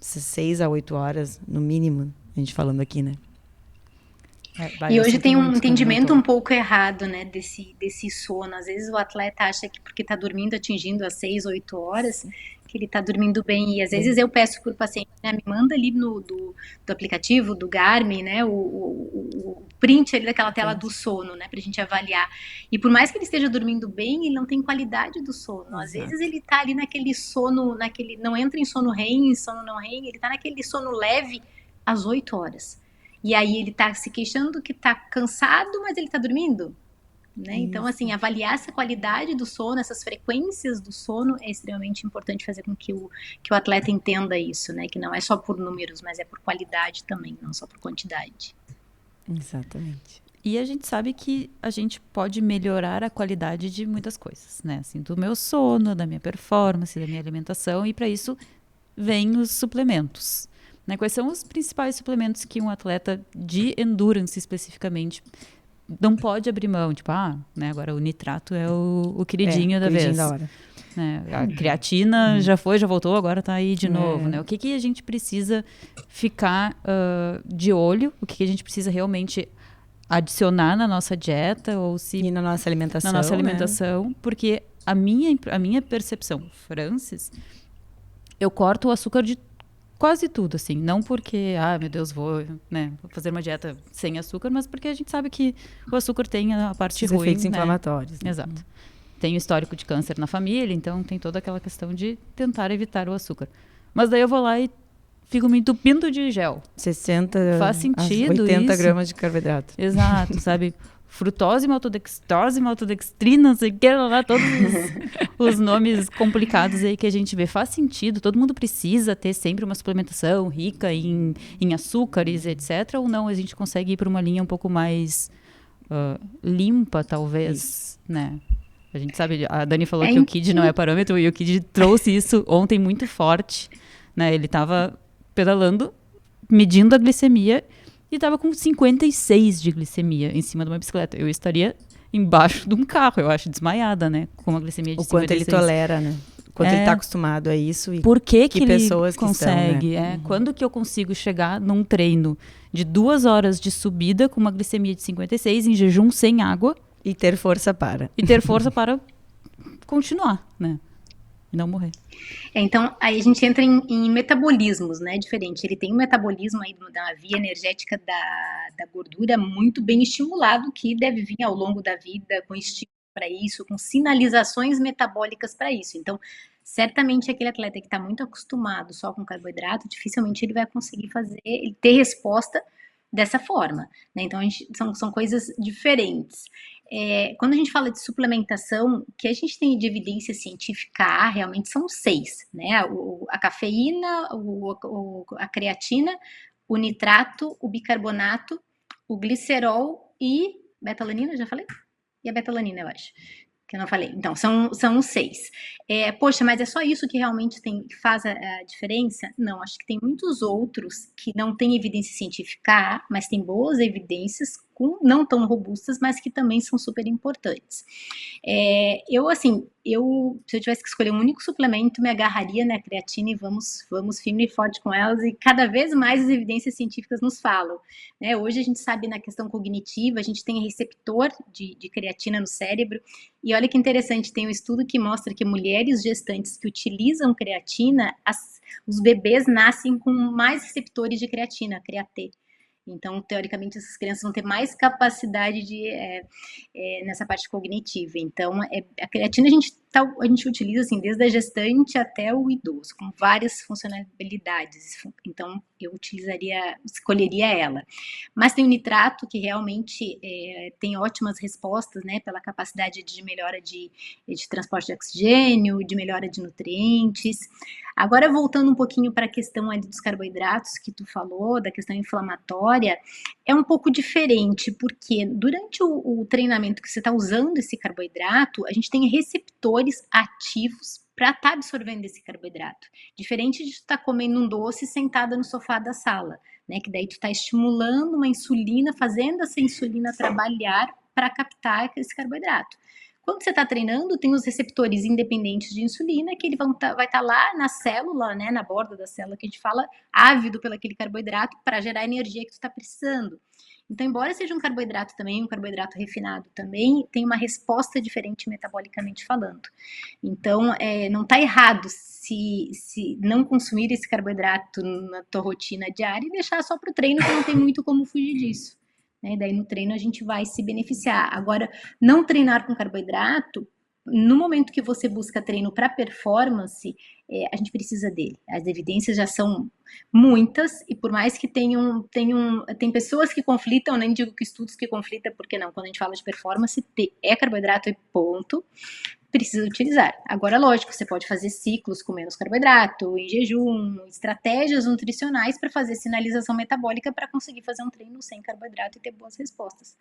Speaker 1: 6 a 8 horas, no mínimo, a gente falando aqui, né?
Speaker 4: E hoje tem um
Speaker 1: muito
Speaker 4: entendimento um pouco errado, né, desse sono. Às vezes o atleta acha que porque está dormindo, atingindo as 6, 8 horas, que ele está dormindo bem. E às vezes eu peço para o paciente, né, me manda ali do aplicativo, do Garmin, né, o print ali daquela tela do sono, né, para a gente avaliar. E por mais que ele esteja dormindo bem, ele não tem qualidade do sono. Às vezes ele está ali naquele sono, não entra em sono REM, sono não REM, ele está naquele sono leve às 8 horas. E aí ele tá se queixando que tá cansado, mas ele tá dormindo, né? Então, assim, avaliar essa qualidade do sono, essas frequências do sono é extremamente importante fazer com que o atleta entenda isso, né? Que não é só por números, mas é por qualidade também, não só por quantidade.
Speaker 1: Exatamente.
Speaker 2: E a gente sabe que a gente pode melhorar a qualidade de muitas coisas, né? Assim, do meu sono, da minha performance, da minha alimentação, e para isso vem os suplementos. Né? Quais são os principais suplementos que um atleta de endurance especificamente não pode abrir mão? Tipo, né, agora o nitrato é o queridinho da vez.
Speaker 1: Da hora.
Speaker 2: Né? A creatina já foi, já voltou, agora tá aí de novo. Né? O que a gente precisa ficar de olho? O que a gente precisa realmente adicionar na nossa dieta? Ou se
Speaker 1: e na nossa alimentação.
Speaker 2: Na nossa alimentação, né? Porque a minha percepção, Francis, eu corto o açúcar de quase tudo, assim. Não porque, meu Deus, vou fazer uma dieta sem açúcar, mas porque a gente sabe que o açúcar tem a parte ruim. Os
Speaker 1: efeitos inflamatórios.
Speaker 2: Né? Exato. Tem o histórico de câncer na família, então tem toda aquela questão de tentar evitar o açúcar. Mas daí eu vou lá e fico me entupindo de gel.
Speaker 1: 60,
Speaker 2: faz sentido
Speaker 1: 80
Speaker 2: isso.
Speaker 1: gramas de carboidrato.
Speaker 2: Exato, sabe? Frutose, maltodextrose, maltodextrina, não sei o que, lá, todos os nomes complicados aí que a gente vê. Faz sentido, todo mundo precisa ter sempre uma suplementação rica em açúcares, etc. Ou não, a gente consegue ir para uma linha um pouco mais limpa, talvez, né? A gente sabe, a Dani falou que o KID não é parâmetro, e o KID trouxe isso ontem muito forte, né? Ele estava pedalando, medindo a glicemia, e estava com 56 de glicemia em cima de uma bicicleta. Eu estaria embaixo de um carro, eu acho, desmaiada, né? Com uma glicemia de 56.
Speaker 1: O quanto ele tolera, né? Quanto ele está acostumado a isso. E
Speaker 2: por que ele
Speaker 1: pessoas
Speaker 2: consegue?
Speaker 1: Que estão, né?
Speaker 2: Quando que eu consigo chegar num treino de 2 horas de subida com uma glicemia de 56 em jejum sem água?
Speaker 1: E ter força para.
Speaker 2: E ter força para continuar, né? E não morrer.
Speaker 4: Então, aí a gente entra em metabolismos, né? Diferente. Ele tem um metabolismo aí da via energética da gordura muito bem estimulado, que deve vir ao longo da vida com estímulo para isso, com sinalizações metabólicas para isso. Então, certamente aquele atleta que está muito acostumado só com carboidrato, dificilmente ele vai conseguir ter resposta dessa forma, né? Então, são coisas diferentes. Quando a gente fala de suplementação, o que a gente tem de evidência científica realmente são 6, né? A cafeína, a creatina, o nitrato, o bicarbonato, o glicerol e betalanina, já falei? E a betalanina, eu acho, que eu não falei. Então, são os 6. Poxa, mas é só isso que realmente faz a diferença? Não, acho que tem muitos outros que não têm evidência científica, mas tem boas evidências não tão robustas, mas que também são super importantes. Se eu tivesse que escolher um único suplemento, me agarraria na creatina e vamos firme e forte com elas, e cada vez mais as evidências científicas nos falam, né? Hoje a gente sabe na questão cognitiva, a gente tem receptor de creatina no cérebro, e olha que interessante, tem um estudo que mostra que mulheres gestantes que utilizam creatina, os bebês nascem com mais receptores de creatina, creatê. Então, teoricamente, essas crianças vão ter mais capacidade nessa parte cognitiva. Então, a creatina a gente utiliza assim, desde a gestante até o idoso, com várias funcionalidades. Então, eu escolheria ela. Mas tem o nitrato, que realmente tem ótimas respostas, né, pela capacidade de melhora de transporte de oxigênio, de melhora de nutrientes. Agora, voltando um pouquinho para a questão ali dos carboidratos que tu falou, da questão inflamatória, é um pouco diferente, porque durante o treinamento que você está usando esse carboidrato, a gente tem receptores ativos para estar absorvendo esse carboidrato. Diferente de tu estar comendo um doce sentada no sofá da sala, né? Que daí tu está estimulando uma insulina, fazendo essa insulina trabalhar para captar esse carboidrato. Quando você está treinando, tem os receptores independentes de insulina, que ele vai estar lá na célula, né, na borda da célula, que a gente fala, ávido pelo aquele carboidrato para gerar a energia que tu está precisando. Então, embora seja um carboidrato também, um carboidrato refinado também, tem uma resposta diferente metabolicamente falando. Então, não está errado se não consumir esse carboidrato na tua rotina diária e deixar só para o treino, que não tem muito como fugir disso. Né? Daí no treino a gente vai se beneficiar. Agora, não treinar com carboidrato, no momento que você busca treino para performance, a gente precisa dele. As evidências já são muitas, e por mais que tem pessoas que conflitam, nem digo que estudos que conflitam, porque não, quando a gente fala de performance, carboidrato e ponto, precisa utilizar. Agora, lógico, você pode fazer ciclos com menos carboidrato, em jejum, estratégias nutricionais para fazer sinalização metabólica para conseguir fazer um treino sem carboidrato e ter boas respostas.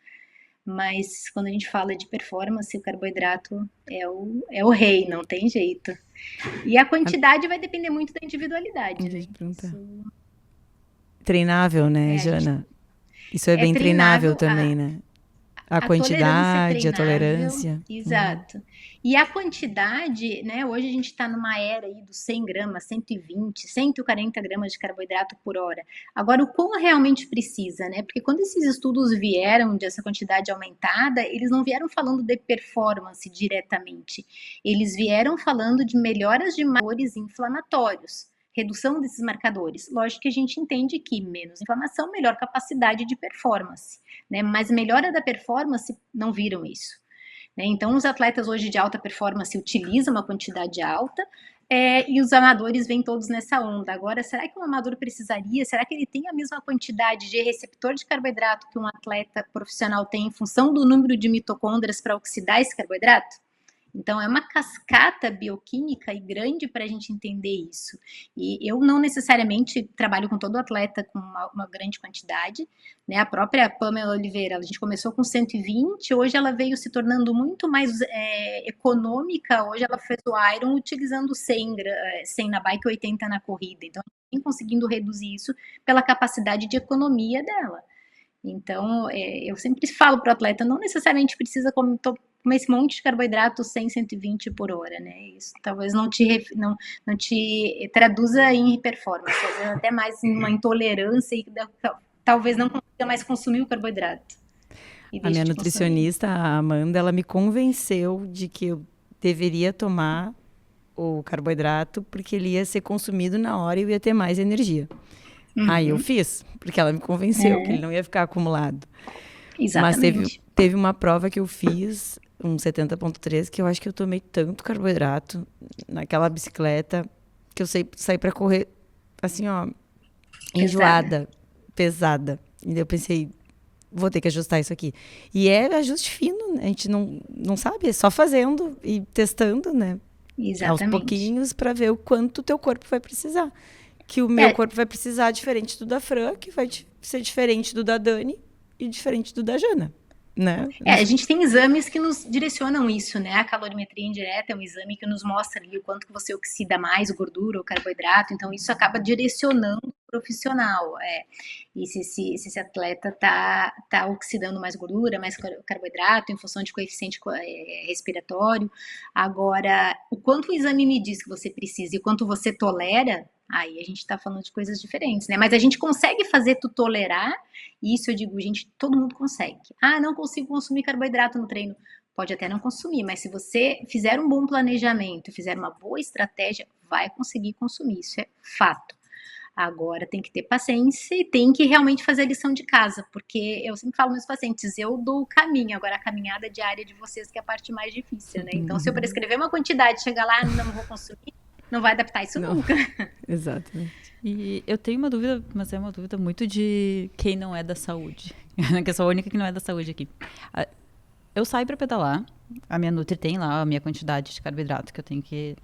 Speaker 4: Mas quando a gente fala de performance, o carboidrato é o rei, não tem jeito. E a quantidade vai depender muito da individualidade. Né?
Speaker 1: Treinável, né, Jana? Isso é bem treinável também, né? A quantidade, a tolerância.
Speaker 4: Exato. E a quantidade, né? Hoje a gente está numa era aí dos 100 gramas, 120, 140 gramas de carboidrato por hora. Agora, o quão realmente precisa, né? Porque quando esses estudos vieram dessa quantidade aumentada, eles não vieram falando de performance diretamente. Eles vieram falando de melhoras de marcadores inflamatórios. Redução desses marcadores. Lógico que a gente entende que menos inflamação, melhor capacidade de performance, né? Mas melhora da performance, não viram isso. Né? Então, os atletas hoje de alta performance utilizam uma quantidade alta e os amadores vêm todos nessa onda. Agora, será que um amador precisaria? Será que ele tem a mesma quantidade de receptor de carboidrato que um atleta profissional tem em função do número de mitocôndrias para oxidar esse carboidrato? Então, é uma cascata bioquímica e grande para a gente entender isso. E eu não necessariamente trabalho com todo atleta com uma grande quantidade, né? A própria Pamela Oliveira, a gente começou com 120, hoje ela veio se tornando muito mais econômica, hoje ela fez o Iron utilizando 100 na bike e 80 na corrida. Então, a gente vem conseguindo reduzir isso pela capacidade de economia dela. Então, eu sempre falo para o atleta, não necessariamente precisa comer esse monte de carboidrato 100, 120 por hora, né? Isso talvez não te traduza em performance, às vezes até mais em uma intolerância e talvez não consiga mais consumir o carboidrato.
Speaker 1: A minha nutricionista, a Amanda, ela me convenceu de que eu deveria tomar o carboidrato porque ele ia ser consumido na hora e eu ia ter mais energia. Uhum. Aí eu fiz, porque ela me convenceu que ele não ia ficar acumulado.
Speaker 4: Exatamente.
Speaker 1: Mas teve uma prova que eu fiz, um 70.3, que eu acho que eu tomei tanto carboidrato naquela bicicleta que eu saí pra correr assim, ó, enjoada, pesada. E eu pensei, vou ter que ajustar isso aqui. E é ajuste fino, né? A gente não sabe, é só fazendo e testando, né?
Speaker 4: Exatamente.
Speaker 1: Aos pouquinhos para ver o quanto o teu corpo vai precisar. Que o meu corpo vai precisar diferente do da Fran, que vai ser diferente do da Dani e diferente do da Jana, né?
Speaker 4: A gente tem exames que nos direcionam isso, né? A calorimetria indireta é um exame que nos mostra ali o quanto que você oxida mais, gordura ou carboidrato, então isso acaba direcionando profissional. E se esse atleta tá oxidando mais gordura, mais carboidrato, em função de coeficiente respiratório. Agora, o quanto o exame me diz que você precisa e o quanto você tolera, aí a gente está falando de coisas diferentes, né? Mas a gente consegue fazer tu tolerar, e isso eu digo, gente, todo mundo consegue. Ah, não consigo consumir carboidrato no treino. Pode até não consumir, mas se você fizer um bom planejamento, fizer uma boa estratégia, vai conseguir consumir, isso é fato. Agora tem que ter paciência e tem que realmente fazer a lição de casa, porque eu sempre falo meus pacientes, eu dou o caminho, agora a caminhada diária de vocês que é a parte mais difícil, né? Então, se eu prescrever uma quantidade, chegar lá, não vou consumir, não vai adaptar isso nunca.
Speaker 1: Exatamente.
Speaker 2: E eu tenho uma dúvida, mas é uma dúvida muito de quem não é da saúde. Que eu sou a única que não é da saúde aqui. Eu saio para pedalar, a minha Nutri tem lá a minha quantidade de carboidrato que eu tenho que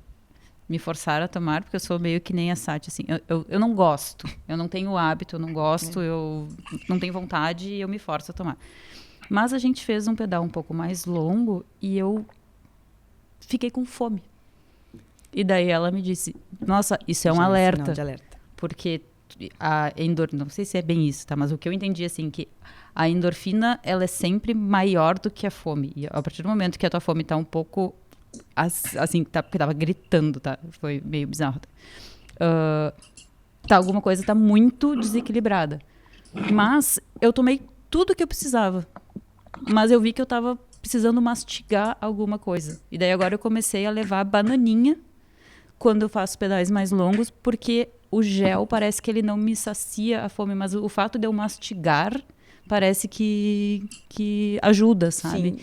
Speaker 2: me forçar a tomar, porque eu sou meio que nem a Sati, assim. Eu não gosto, eu não tenho hábito, eu não gosto, eu não tenho vontade e eu me forço a tomar. Mas a gente fez um pedal um pouco mais longo e eu fiquei com fome. E daí ela me disse, nossa, isso é um alerta.
Speaker 1: Sinal de alerta.
Speaker 2: Porque a endorfina, não sei se é bem isso, tá? Mas o que eu entendi, assim, que a endorfina, ela é sempre maior do que a fome. E a partir do momento que a tua fome tá um pouco, assim, porque tava gritando, tá? Foi meio bizarro. Alguma coisa tá muito desequilibrada. Mas eu tomei tudo que eu precisava. Mas eu vi que eu tava precisando mastigar alguma coisa. E daí agora eu comecei a levar bananinha quando eu faço pedais mais longos, porque o gel parece que ele não me sacia a fome, mas o fato de eu mastigar parece que ajuda, sabe?
Speaker 1: Sim,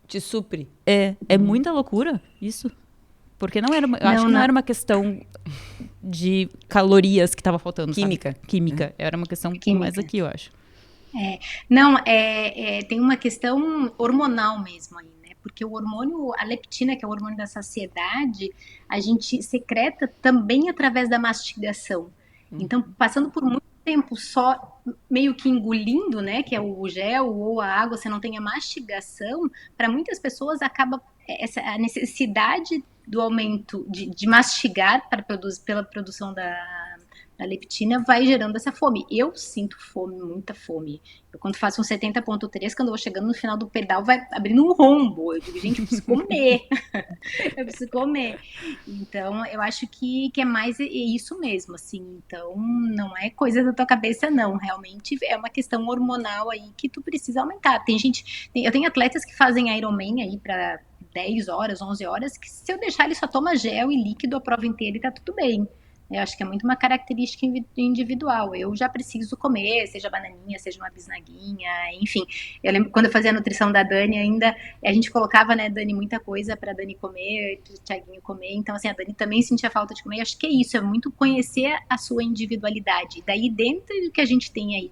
Speaker 1: te supre.
Speaker 2: É muita loucura isso. Porque não era, eu acho que não era uma questão de calorias que estava faltando,
Speaker 1: Química.
Speaker 2: Sabe? Química. Era uma questão mais aqui, eu acho.
Speaker 4: Tem uma questão hormonal mesmo aí, né? Porque o hormônio, a leptina, que é o hormônio da saciedade, a gente secreta também através da mastigação. Então, passando por muito tempo só meio que engolindo, né, que é o gel ou a água, você não tem a mastigação, para muitas pessoas acaba a necessidade do aumento de mastigar pela produção da leptina vai gerando essa fome. Eu sinto fome, muita fome. Eu, quando faço um 70.3, quando eu vou chegando no final do pedal, vai abrindo um rombo. Eu digo, gente, eu preciso comer. Eu preciso comer. Então, eu acho que é mais isso mesmo, assim. Então, não é coisa da tua cabeça, não. Realmente é uma questão hormonal aí que tu precisa aumentar. Eu tenho atletas que fazem Ironman aí para 10 horas, 11 horas, que se eu deixar ele só toma gel e líquido a prova inteira e tá tudo bem. Eu acho que é muito uma característica individual. Eu já preciso comer, seja bananinha, seja uma bisnaguinha, enfim. Eu lembro quando eu fazia a nutrição da Dani ainda, a gente colocava, né, Dani, muita coisa para Dani comer, para o Thiaguinho comer. Então, assim, a Dani também sentia falta de comer. Eu acho que é isso, é muito conhecer a sua individualidade. Daí, dentro do que a gente tem aí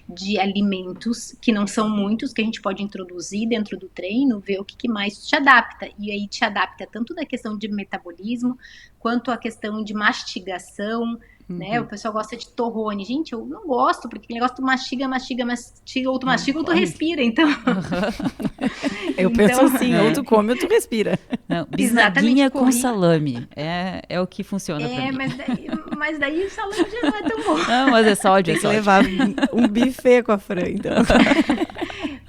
Speaker 4: de alimentos, que não são muitos, que a gente pode introduzir dentro do treino, ver o que mais te adapta. E aí te adapta tanto da questão de metabolismo, quanto a questão de mastigação, né? O pessoal gosta de torrone. Gente, eu não gosto, porque aquele negócio tu mastiga, ou tu mastiga ou tu respira, então...
Speaker 1: Eu penso assim, ou tu come ou tu respira.
Speaker 2: Não, bisnaguinha com salame. É o que funciona pra mim.
Speaker 4: Mas daí o salame já não é tão bom.
Speaker 2: Não, mas é sódio.
Speaker 1: Tem que levar um buffet com a Fran, então.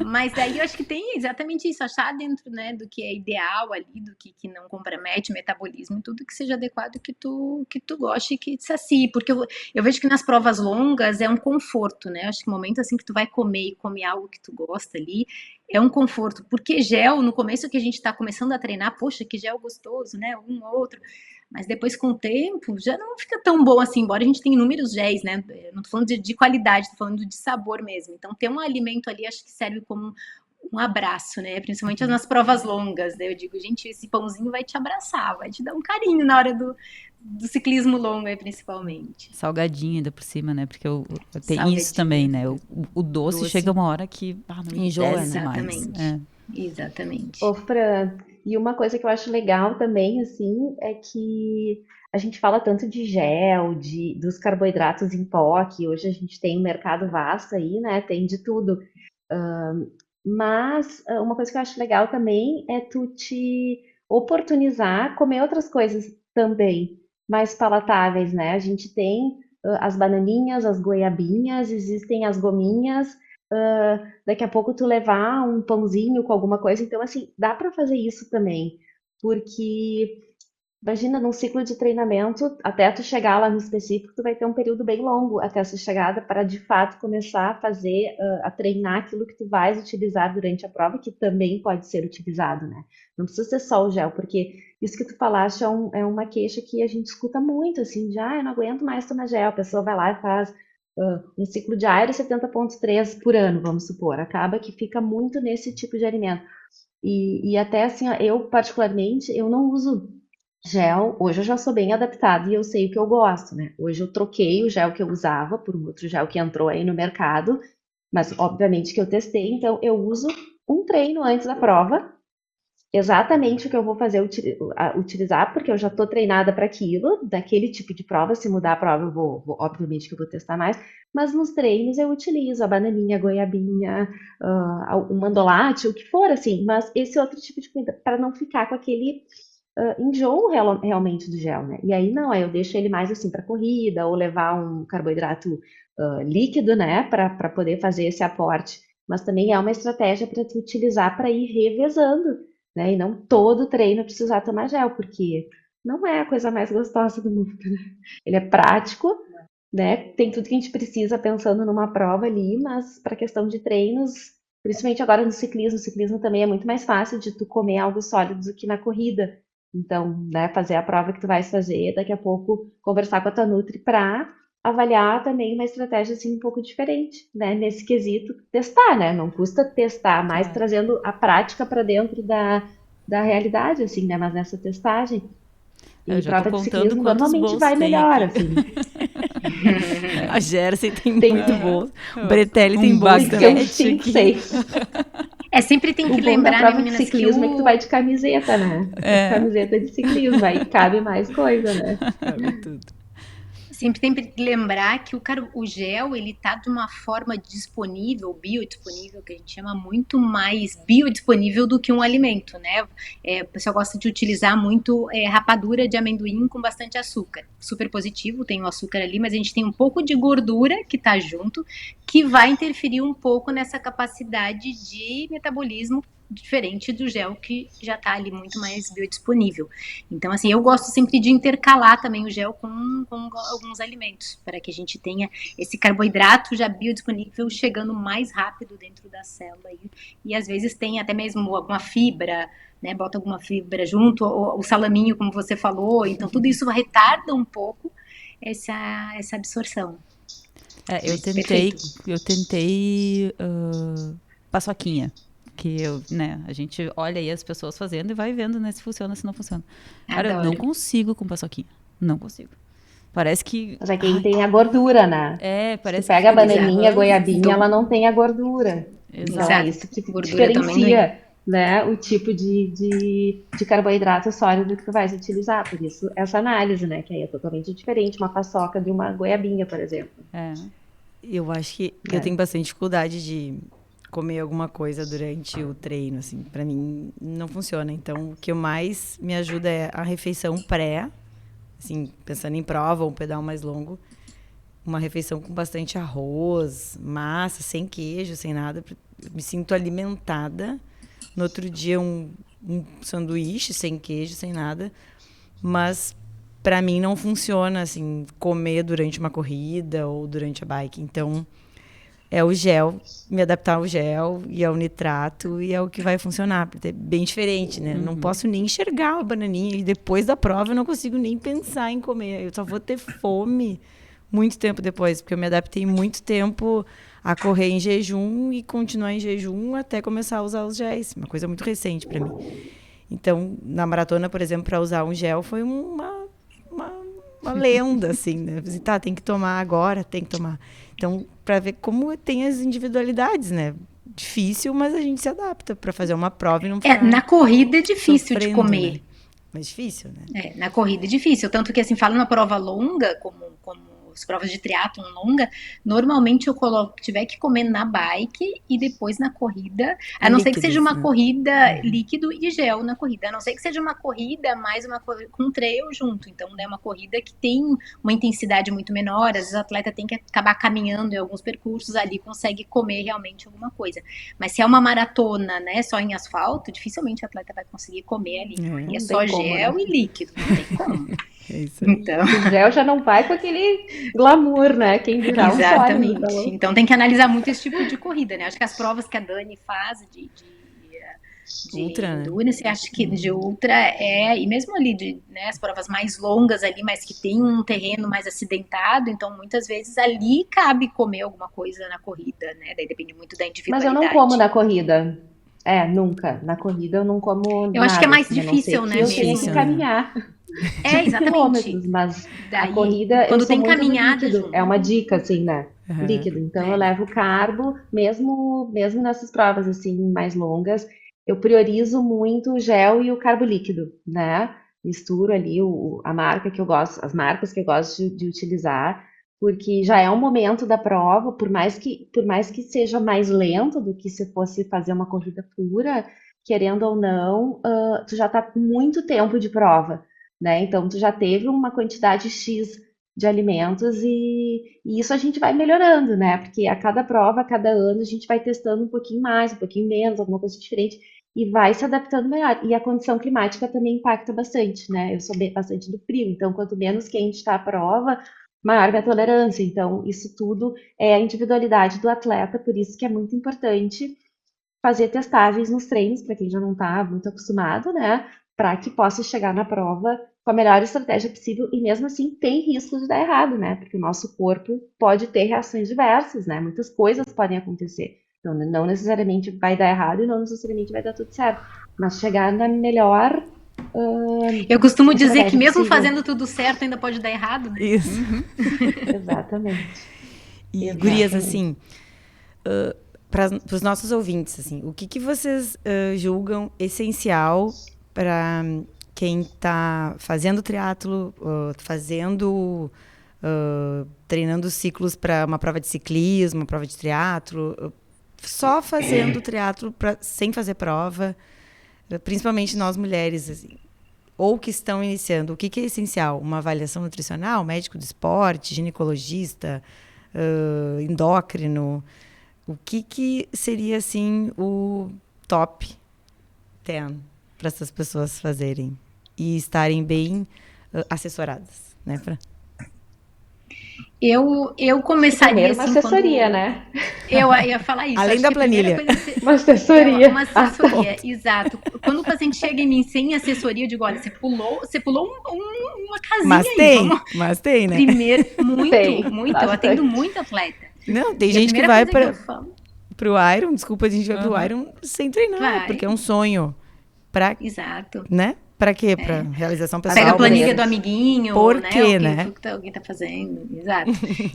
Speaker 4: Mas daí eu acho que tem exatamente isso, achar dentro, né, do que é ideal ali, do que não compromete o metabolismo e tudo que seja adequado, que tu goste e que te sacie, porque eu vejo que nas provas longas é um conforto, né, acho que o momento assim que tu vai comer e come algo que tu gosta ali, é um conforto, porque gel, no começo que a gente tá começando a treinar, poxa, que gel gostoso, né, um ou outro, mas depois com o tempo já não fica tão bom assim, embora a gente tenha inúmeros géis, né? Eu não tô falando de qualidade, tô falando de sabor mesmo. Então ter um alimento ali acho que serve como um abraço, né? Principalmente nas provas longas, né? Eu digo, gente, esse pãozinho vai te abraçar, vai te dar um carinho na hora do ciclismo longo aí, principalmente.
Speaker 2: Salgadinho ainda por cima, né? Porque tem isso também, né? O doce chega uma hora que não enjoa, né? Mais.
Speaker 4: Exatamente.
Speaker 3: Ô, Fran, e uma coisa que eu acho legal também, assim, é que a gente fala tanto de gel, dos carboidratos em pó, que hoje a gente tem um mercado vasto aí, né? Tem de tudo. Mas uma coisa que eu acho legal também é tu te oportunizar comer outras coisas também mais palatáveis, né? A gente tem as bananinhas, as goiabinhas, existem as gominhas, daqui a pouco tu levar um pãozinho com alguma coisa. Então, assim, dá para fazer isso também, porque imagina, num ciclo de treinamento, até tu chegar lá no específico, tu vai ter um período bem longo até essa chegada para de fato começar a fazer, a treinar aquilo que tu vais utilizar durante a prova, que também pode ser utilizado, né? Não precisa ser só o gel, porque isso que tu falaste é uma queixa que a gente escuta muito, assim, de, eu não aguento mais tomar gel. A pessoa vai lá e faz um ciclo de aero 70,3 por ano, vamos supor. Acaba que fica muito nesse tipo de alimento. E até assim, ó, eu particularmente, eu não uso gel. Hoje eu já sou bem adaptada e eu sei o que eu gosto, né? Hoje eu troquei o gel que eu usava por um outro gel que entrou aí no mercado, mas obviamente que eu testei, então eu uso um treino antes da prova, exatamente o que eu vou fazer utilizar, porque eu já estou treinada para aquilo, daquele tipo de prova. Se mudar a prova, obviamente que eu vou testar mais, mas nos treinos eu utilizo a bananinha, a goiabinha, o mandolate, o que for, assim, mas esse outro tipo de comida, para não ficar com aquele enjoo realmente do gel, né? E aí não, aí eu deixo ele mais assim para corrida, ou levar um carboidrato líquido, né, para poder fazer esse aporte. Mas também é uma estratégia para tu utilizar para ir revezando, né? E não todo treino precisar tomar gel, porque não é a coisa mais gostosa do mundo, né? Ele é prático, né? Tem tudo que a gente precisa pensando numa prova ali, mas para questão de treinos, principalmente agora no ciclismo também é muito mais fácil de tu comer algo sólido do que na corrida. Então, né, fazer a prova que tu vais fazer, daqui a pouco conversar com a tua Nutri para avaliar também uma estratégia assim um pouco diferente, né, nesse quesito, testar, né? Não custa testar, mas
Speaker 2: Claro.
Speaker 3: trazendo a prática para dentro da realidade, assim, né? Mas nessa testagem.
Speaker 2: Eu
Speaker 3: E
Speaker 2: já tô
Speaker 3: prova de
Speaker 2: contando
Speaker 3: ciclismo
Speaker 2: quantos
Speaker 3: normalmente
Speaker 2: bolsos
Speaker 3: vai
Speaker 2: tem
Speaker 3: melhor,
Speaker 2: aqui.
Speaker 3: assim.
Speaker 1: A Gerson tem
Speaker 3: Tem
Speaker 1: muito bolso. O Bretelli tem bolso
Speaker 3: tem que ser uns
Speaker 1: também.
Speaker 3: 5, 6.
Speaker 4: Sempre tem
Speaker 3: O
Speaker 4: que
Speaker 3: bom da
Speaker 4: lembrar, né,
Speaker 3: prova de
Speaker 4: meninas, que
Speaker 3: ciclismo é que tu vai de camiseta, né?
Speaker 2: É.
Speaker 3: Camiseta de ciclismo, aí cabe mais coisa, né?
Speaker 1: Sabe tudo.
Speaker 4: sempre tem que lembrar que o gel, ele tá de uma forma disponível, biodisponível, que a gente chama, muito mais biodisponível do que um alimento, né? O pessoal gosta de utilizar muito rapadura de amendoim com bastante açúcar. Super positivo, tem o açúcar ali, mas a gente tem um pouco de gordura que tá junto, que vai interferir um pouco nessa capacidade de metabolismo diferente do gel, que já tá ali muito mais biodisponível. Então, assim, eu gosto sempre de intercalar também o gel com alguns alimentos, para que a gente tenha esse carboidrato já biodisponível chegando mais rápido dentro da célula. E às vezes tem até mesmo alguma fibra, né? Bota alguma fibra junto, ou o salaminho, como você falou. Então, tudo isso retarda um pouco essa absorção.
Speaker 2: Eu
Speaker 4: Perfeito.
Speaker 2: tentei paçoquinha. Que a gente olha aí as pessoas fazendo e vai vendo, né, se funciona, se não funciona. Cara, eu não
Speaker 4: Adoro.
Speaker 2: consigo com paçoquinha. Não consigo. Parece que...
Speaker 3: Mas aqui tem a gordura, né? Se tu
Speaker 2: parece que
Speaker 3: pega a
Speaker 2: fica
Speaker 3: bananinha, a goiabinha,
Speaker 2: viscoso.
Speaker 3: ela não tem a gordura. Então é
Speaker 2: Exato.
Speaker 3: isso que
Speaker 4: Gordura do amendoim.
Speaker 3: diferencia, né, o tipo de carboidrato sólido que tu vais utilizar. Por isso, essa análise, né, que aí é totalmente diferente, uma paçoca de uma goiabinha, por exemplo.
Speaker 1: Eu acho que eu tenho bastante dificuldade de comer alguma coisa durante o treino, assim. Pra mim, não funciona. Então, o que mais me ajuda é a refeição pré, assim, pensando em prova ou um pedal mais longo. Uma refeição com bastante arroz, massa, sem queijo, sem nada. Eu me sinto alimentada. No outro dia, um sanduíche sem queijo, sem nada. Mas, pra mim, não funciona, assim, comer durante uma corrida ou durante a bike. Então, é o gel, me adaptar ao gel e ao nitrato, e é o que vai funcionar. Porque é bem diferente, né? Não posso nem enxergar a bananinha. E depois da prova, eu não consigo nem pensar em comer. Eu só vou ter fome muito tempo depois, porque eu me adaptei muito tempo a correr em jejum e continuar em jejum até começar a usar os géis. Uma coisa muito recente para mim. Então, na maratona, por exemplo, para usar um gel foi uma lenda, assim, né? Tá, tem que tomar agora, tem que tomar. Então, para ver como tem as individualidades, né? Difícil, mas a gente se adapta para fazer uma prova e não ficar
Speaker 4: Na corrida é difícil de
Speaker 1: sofrendo,
Speaker 4: comer.
Speaker 1: né? Mas difícil, né?
Speaker 4: Na corrida é difícil. Tanto que, assim, falando na prova longa, como as provas de triatlon longa, normalmente eu coloco, tiver que comer na bike e depois na corrida, a não ser que seja uma corrida líquido e gel na corrida, a não ser que seja uma corrida mais com trail junto, então é uma corrida que tem uma intensidade muito menor, às vezes o atleta tem que acabar caminhando em alguns percursos, ali consegue comer realmente alguma coisa, mas se é uma maratona, né, só em asfalto, dificilmente o atleta vai conseguir comer ali, e é só gel e líquido, não tem como.
Speaker 3: Então... O gel já não vai com aquele glamour, né? Quem dirá um
Speaker 4: Exatamente. Sólido, então tem que analisar muito esse tipo de corrida, né? Acho que as provas que a Dani faz de
Speaker 1: ultra,
Speaker 4: endurance, acho que de ultra e mesmo ali né, as provas mais longas ali, mas que tem um terreno mais acidentado, então muitas vezes ali cabe comer alguma coisa na corrida, né? Daí depende muito da individualidade.
Speaker 3: Mas eu não como na corrida. Nunca. Na corrida eu não como nada.
Speaker 4: Eu acho que é mais difícil, né?
Speaker 3: Eu tenho que caminhar.
Speaker 4: Exatamente.
Speaker 3: Mas
Speaker 4: daí,
Speaker 3: a corrida,
Speaker 4: quando tem caminhada
Speaker 3: junto. É uma dica, assim, né? Líquido. Então eu levo carbo, mesmo nessas provas, assim, mais longas, eu priorizo muito o gel e o carbo líquido, né? Misturo ali a marca que eu gosto, as marcas que eu gosto de utilizar, porque já é um momento da prova, por mais que seja mais lento do que se fosse fazer uma corrida pura, querendo ou não, tu já tá com muito tempo de prova, né? Então tu já teve uma quantidade X de alimentos e isso a gente vai melhorando, né? Porque a cada prova, a cada ano, a gente vai testando um pouquinho mais, um pouquinho menos, alguma coisa diferente e vai se adaptando melhor. E a condição climática também impacta bastante, né? Eu sou bastante do frio, então quanto menos quente está a prova, maior minha tolerância. Então isso tudo é a individualidade do atleta, por isso que é muito importante fazer testagens nos treinos, para quem já não está muito acostumado, né? Para que possa chegar na prova com a melhor estratégia possível e mesmo assim tem risco de dar errado, né? Porque o nosso corpo pode ter reações diversas, né? Muitas coisas podem acontecer. Então, não necessariamente vai dar errado e não necessariamente vai dar tudo certo. Mas chegar na melhor...
Speaker 4: eu costumo dizer que mesmo fazendo tudo certo ainda pode dar errado, né?
Speaker 1: Isso.
Speaker 3: Exatamente.
Speaker 1: E, gurias, assim... para os nossos ouvintes, assim, o que vocês julgam essencial para quem está fazendo triatlo, treinando ciclos para uma prova de ciclismo, uma prova de triatlo, só fazendo triatlo sem fazer prova, principalmente nós mulheres, assim, ou que estão iniciando, o que é essencial? Uma avaliação nutricional, médico do esporte, ginecologista, endócrino. O que seria, assim, o top 10 para essas pessoas fazerem e estarem bem assessoradas, né, Fran?
Speaker 4: Eu começaria
Speaker 3: uma assessoria, né?
Speaker 4: Eu ia falar isso.
Speaker 1: Além da planilha.
Speaker 3: Uma assessoria.
Speaker 4: Uma assessoria, exato. Quando o paciente chega em mim sem assessoria, eu digo, olha, você pulou uma casinha
Speaker 1: mas tem, né?
Speaker 4: Primeiro, muito.
Speaker 3: Bastante.
Speaker 4: Eu atendo muito atleta.
Speaker 1: Não, tem gente que vai pro Iron, desculpa, a gente vai pro Iron sem treinar, porque é um sonho.
Speaker 4: Exato.
Speaker 1: Né? Pra quê? Pra realização pessoal.
Speaker 4: Pega a planilha do amiguinho,
Speaker 1: Por
Speaker 4: né?
Speaker 1: quê, né?
Speaker 4: O que alguém tá fazendo. Exato.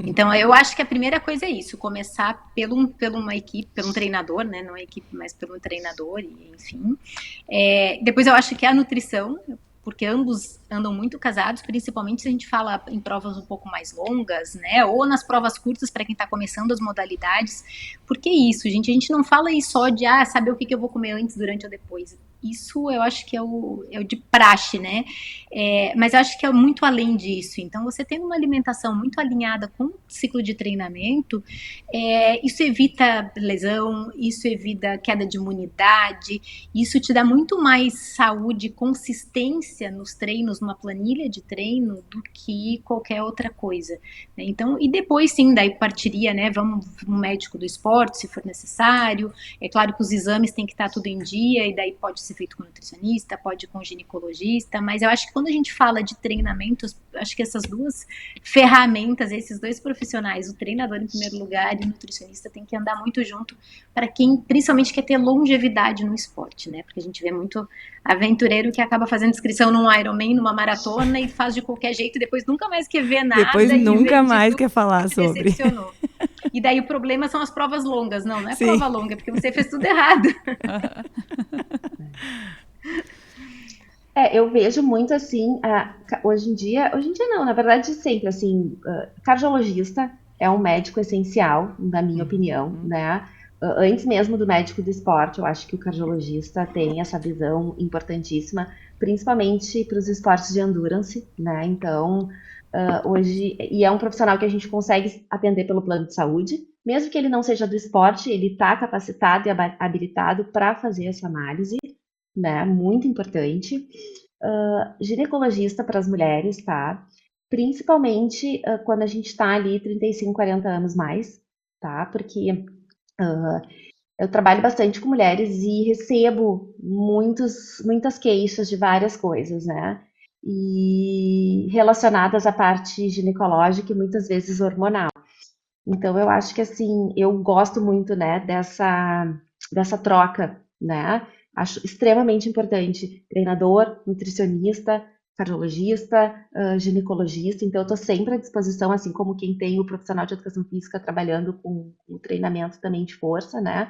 Speaker 4: Então, eu acho que a primeira coisa é isso. Começar pela uma equipe, pelo um treinador, né? Não a equipe, mas pelo um treinador, enfim. Depois eu acho que é a nutrição, porque ambos andam muito casados, principalmente se a gente fala em provas um pouco mais longas, né? Ou nas provas curtas para quem está começando as modalidades. Porque isso, gente, a gente não fala aí só de saber o que eu vou comer antes, durante ou depois. Isso eu acho que é o de praxe, né? Mas eu acho que é muito além disso. Então, você tendo uma alimentação muito alinhada com o ciclo de treinamento, isso evita lesão, isso evita queda de imunidade, isso te dá muito mais saúde e consistência nos treinos, numa planilha de treino, do que qualquer outra coisa. Né? Então, e depois sim, daí partiria, né? Vamos um médico do esporte, se for necessário. É claro que os exames têm que estar tudo em dia, e daí pode ser feito com nutricionista, pode com ginecologista, mas eu acho que quando a gente fala de treinamentos, acho que essas duas ferramentas, esses dois profissionais, o treinador em primeiro lugar e o nutricionista, tem que andar muito junto para quem principalmente quer ter longevidade no esporte, né? Porque a gente vê muito aventureiro que acaba fazendo inscrição num Ironman, numa maratona, e faz de qualquer jeito e depois nunca mais quer ver nada.
Speaker 1: Depois nunca mais quer falar sobre.
Speaker 4: Decepcionou. E daí o problema são as provas longas. Não é prova longa, é porque você fez tudo errado.
Speaker 3: Eu vejo muito assim, hoje em dia não, na verdade sempre, assim, cardiologista é um médico essencial, na minha opinião, né? Antes mesmo do médico do esporte, eu acho que o cardiologista tem essa visão importantíssima, principalmente para os esportes de endurance, né? Então, hoje, e é um profissional que a gente consegue atender pelo plano de saúde, mesmo que ele não seja do esporte, ele está capacitado e habilitado para fazer essa análise, né? Muito importante. Ginecologista para as mulheres, tá? Principalmente quando a gente está ali 35, 40 anos mais, tá? Porque eu trabalho bastante com mulheres e recebo muitas queixas de várias coisas, né? E relacionadas à parte ginecológica e muitas vezes hormonal. Então, eu acho que, assim, eu gosto muito, né, dessa troca, né? Acho extremamente importante treinador, nutricionista, cardiologista, ginecologista. Então, eu estou sempre à disposição, assim como quem tem o profissional de educação física trabalhando com o treinamento também de força, né?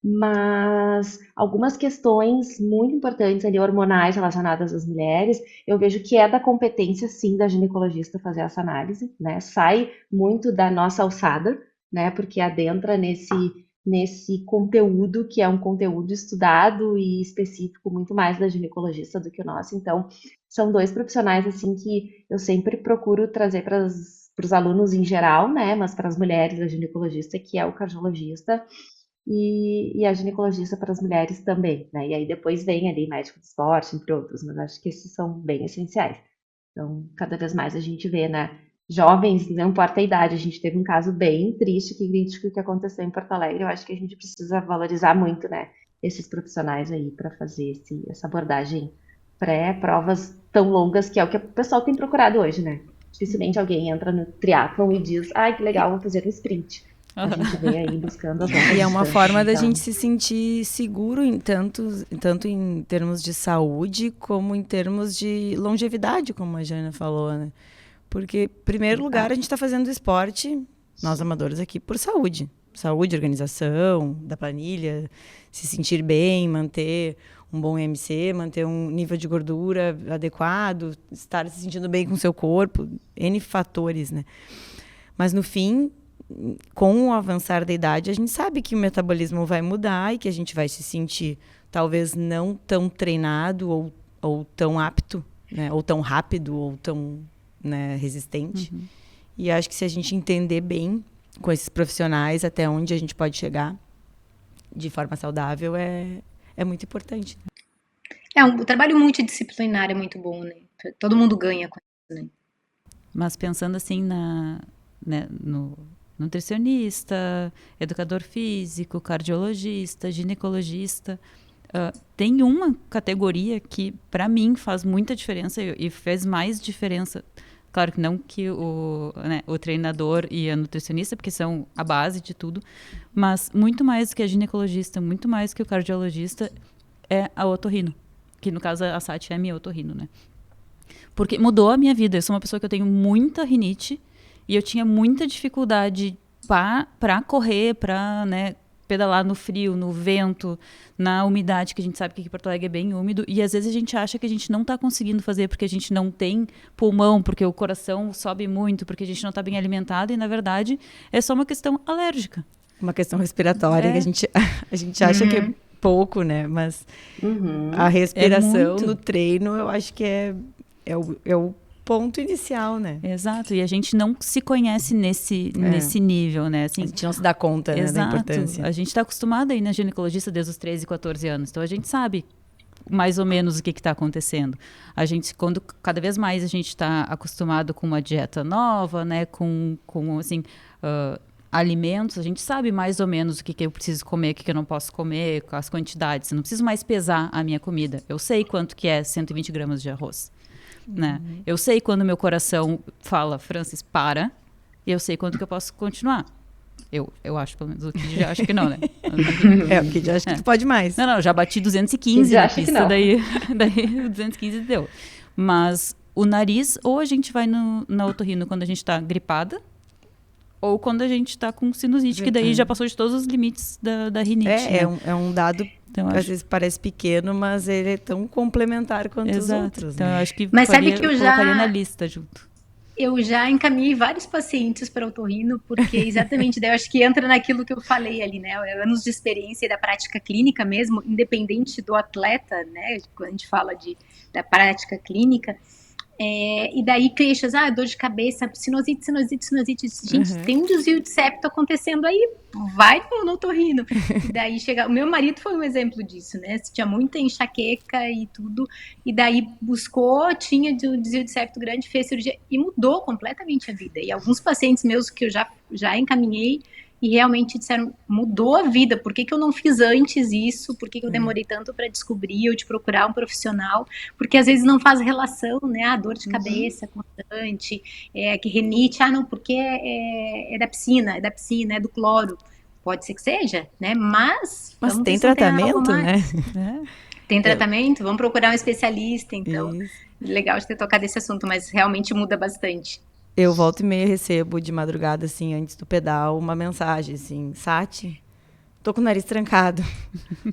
Speaker 3: Mas algumas questões muito importantes ali, hormonais relacionadas às mulheres, eu vejo que é da competência, sim, da ginecologista fazer essa análise, né? Sai muito da nossa alçada, né? Porque adentra nesse conteúdo, que é um conteúdo estudado e específico muito mais da ginecologista do que o nosso. Então, são dois profissionais, assim, que eu sempre procuro trazer para os alunos em geral, né? Mas para as mulheres, a ginecologista, que é o cardiologista, e a ginecologista para as mulheres também, né? E aí depois vem ali médico de esporte, entre outros, mas acho que esses são bem essenciais. Então, cada vez mais a gente vê, né? Jovens, não importa a idade, a gente teve um caso bem triste, que crítico que aconteceu em Porto Alegre. Eu acho que a gente precisa valorizar muito, né? Esses profissionais aí para fazer essa abordagem pré-provas tão longas, que é o que o pessoal tem procurado hoje, né? Dificilmente alguém entra no triatlon e diz, ai, que legal, vou fazer um sprint. A gente vem aí buscando as longas
Speaker 1: E é uma
Speaker 3: distâncias,
Speaker 1: forma da
Speaker 3: então.
Speaker 1: gente se sentir seguro tanto em termos de saúde, como em termos de longevidade, como a Jana falou, né? Porque, em primeiro lugar, a gente está fazendo esporte, nós amadores aqui, por saúde. Saúde, organização, da planilha, se sentir bem, manter um bom IMC, manter um nível de gordura adequado, estar se sentindo bem com o seu corpo, N fatores, né? Mas, no fim, com o avançar da idade, a gente sabe que o metabolismo vai mudar e que a gente vai se sentir talvez não tão treinado ou tão apto, né? Ou tão rápido, ou tão, né, resistente. Uhum. E acho que se a gente entender bem com esses profissionais até onde a gente pode chegar de forma saudável, é muito importante.
Speaker 4: O trabalho multidisciplinar é muito bom, né? Todo mundo ganha com isso, né?
Speaker 2: Mas pensando assim no nutricionista, educador físico, cardiologista, ginecologista, tem uma categoria que para mim faz muita diferença e fez mais diferença. Claro que não que o treinador e a nutricionista, porque são a base de tudo, mas muito mais que a ginecologista, muito mais que o cardiologista, é a otorrino, que no caso a Sati é a minha otorrino, né? Porque mudou a minha vida. Eu sou uma pessoa que eu tenho muita rinite e eu tinha muita dificuldade para correr, para, né, pedalar no frio, no vento, na umidade, que a gente sabe que aqui em Porto Alegre é bem úmido, e às vezes a gente acha que a gente não está conseguindo fazer porque a gente não tem pulmão, porque o coração sobe muito, porque a gente não está bem alimentado, e na verdade é só uma questão alérgica.
Speaker 1: Uma questão respiratória, que a gente acha que é pouco, né? Mas a respiração no treino, eu acho que é o ponto inicial, né?
Speaker 2: Exato, e a gente não se conhece nesse nível, né? Assim,
Speaker 1: a gente não se dá conta, né, da importância.
Speaker 2: A gente está acostumada a ir na ginecologista desde os 13, 14 anos, então a gente sabe mais ou menos o que está acontecendo. A gente, quando cada vez mais a gente está acostumado com uma dieta nova, né, com assim, alimentos, a gente sabe mais ou menos o que eu preciso comer, o que eu não posso comer, as quantidades. Eu não preciso mais pesar a minha comida. Eu sei quanto que é 120 gramas de arroz. Né? Eu sei quando meu coração fala, Francis, para, e eu sei quanto que eu posso continuar. Eu acho, pelo menos, o Kid já acha que não, né?
Speaker 1: O Kid já acha que tu pode mais.
Speaker 2: Não, já bati 215 na pista, daí 215 deu. Mas o nariz, ou a gente vai na otorrino quando a gente tá gripada, ou quando a gente tá com sinusite, que daí já passou de todos os limites da rinite.
Speaker 1: É um dado
Speaker 2: Então,
Speaker 1: Às vezes parece pequeno, mas ele é tão complementar quanto os outros.
Speaker 2: Então,
Speaker 1: né?
Speaker 2: eu acho que
Speaker 4: Mas sabe que eu
Speaker 2: colocaria na lista junto.
Speaker 4: Eu já encaminhei vários pacientes para otorrino, porque exatamente, daí eu acho que entra naquilo que eu falei ali, né? Anos de experiência e da prática clínica mesmo, independente do atleta, né? Quando a gente fala da prática clínica. E daí queixas, dor de cabeça, sinusite. Gente, tem um desvio de septo acontecendo aí, vai no otorrino. E daí o meu marido foi um exemplo disso, né? Tinha muita enxaqueca e tudo, e daí buscou, tinha um desvio de septo grande, fez cirurgia e mudou completamente a vida. E alguns pacientes meus que eu já encaminhei e realmente disseram, mudou a vida, por que eu não fiz antes isso, por que eu demorei tanto para descobrir ou de procurar um profissional, porque às vezes não faz relação, né, dor de cabeça constante, que renite, não, porque é da piscina, é do cloro, pode ser que seja, né, mas
Speaker 1: tem tratamento, né?
Speaker 4: Tem tratamento, vamos procurar um especialista, então, legal de ter tocado esse assunto, mas realmente muda bastante.
Speaker 1: Eu volto e meia recebo de madrugada, assim, antes do pedal, uma mensagem, assim, Sati, tô com o nariz trancado,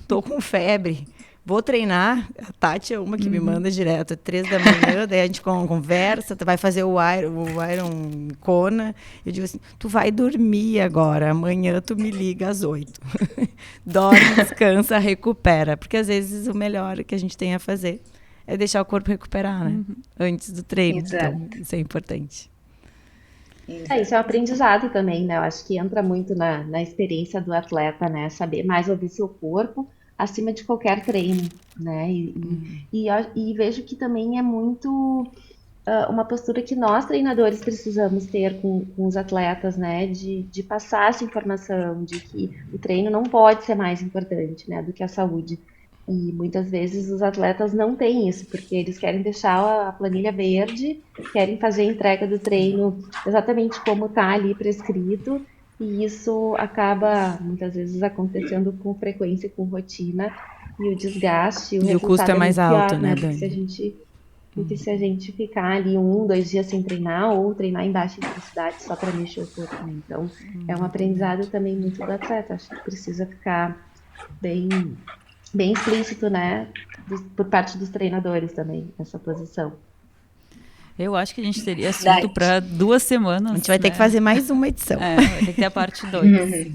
Speaker 1: tô com febre, vou treinar. A Tati é uma que me manda direto, 3 da manhã, daí a gente conversa, vai fazer o Iron Kona. Eu digo assim, tu vai dormir agora, amanhã tu me liga às 8. Dorme, descansa, recupera, porque às vezes o melhor que a gente tem a fazer é deixar o corpo recuperar, né? Antes do treino, então isso é importante.
Speaker 3: Isso é um aprendizado também, né? Eu acho que entra muito na experiência do atleta, né? Saber mais ouvir seu corpo acima de qualquer treino, né? E vejo que também é muito uma postura que nós, treinadores, precisamos ter com os atletas, né? De passar essa informação de que o treino não pode ser mais importante, né? Do que a saúde. E muitas vezes os atletas não têm isso, porque eles querem deixar a planilha verde, querem fazer a entrega do treino exatamente como está ali prescrito, e isso acaba muitas vezes acontecendo com frequência, com rotina, e o desgaste, o
Speaker 1: custo é mais
Speaker 3: muito
Speaker 1: alto,
Speaker 3: pior,
Speaker 1: né,
Speaker 3: Dani? Porque se a gente ficar ali 1, 2 dias sem treinar, ou treinar em baixa intensidade só para mexer o corpo, né? Então é um aprendizado também muito do atleta, acho que precisa ficar bem explícito, né, por parte dos treinadores também, essa posição.
Speaker 2: Eu acho que a gente teria assunto para 2 semanas.
Speaker 1: A gente vai ter que fazer mais uma edição.
Speaker 2: Vai ter que ter a parte 2.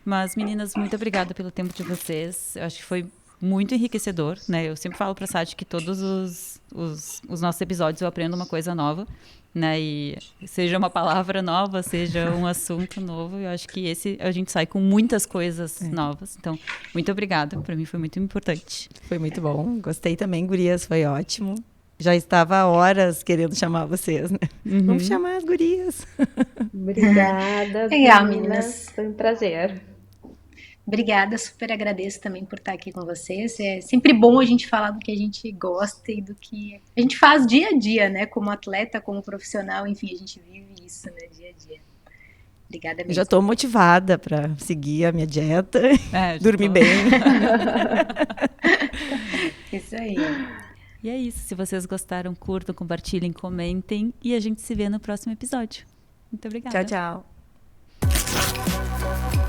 Speaker 2: Mas, meninas, muito obrigada pelo tempo de vocês. Eu acho que foi muito enriquecedor, né? Eu sempre falo para a Sati que todos os nossos episódios eu aprendo uma coisa nova, né? E seja uma palavra nova, seja um assunto novo, eu acho que a gente sai com muitas coisas novas. Então, muito obrigada. Para mim foi muito importante.
Speaker 1: Foi muito bom. Gostei também, gurias. Foi ótimo. Já estava há horas querendo chamar vocês, né? Vamos chamar as gurias.
Speaker 3: Obrigada.
Speaker 4: Legal, meninas.
Speaker 3: Foi um prazer.
Speaker 4: Obrigada, super agradeço também por estar aqui com vocês. É sempre bom a gente falar do que a gente gosta e do que a gente faz dia a dia, né? Como atleta, como profissional, enfim, a gente vive isso, né? Dia a dia. Obrigada mesmo.
Speaker 1: Já estou motivada para seguir a minha dieta, dormir bem.
Speaker 4: Isso aí.
Speaker 2: E é isso. Se vocês gostaram, curtam, compartilhem, comentem e a gente se vê no próximo episódio. Muito obrigada.
Speaker 1: Tchau, tchau.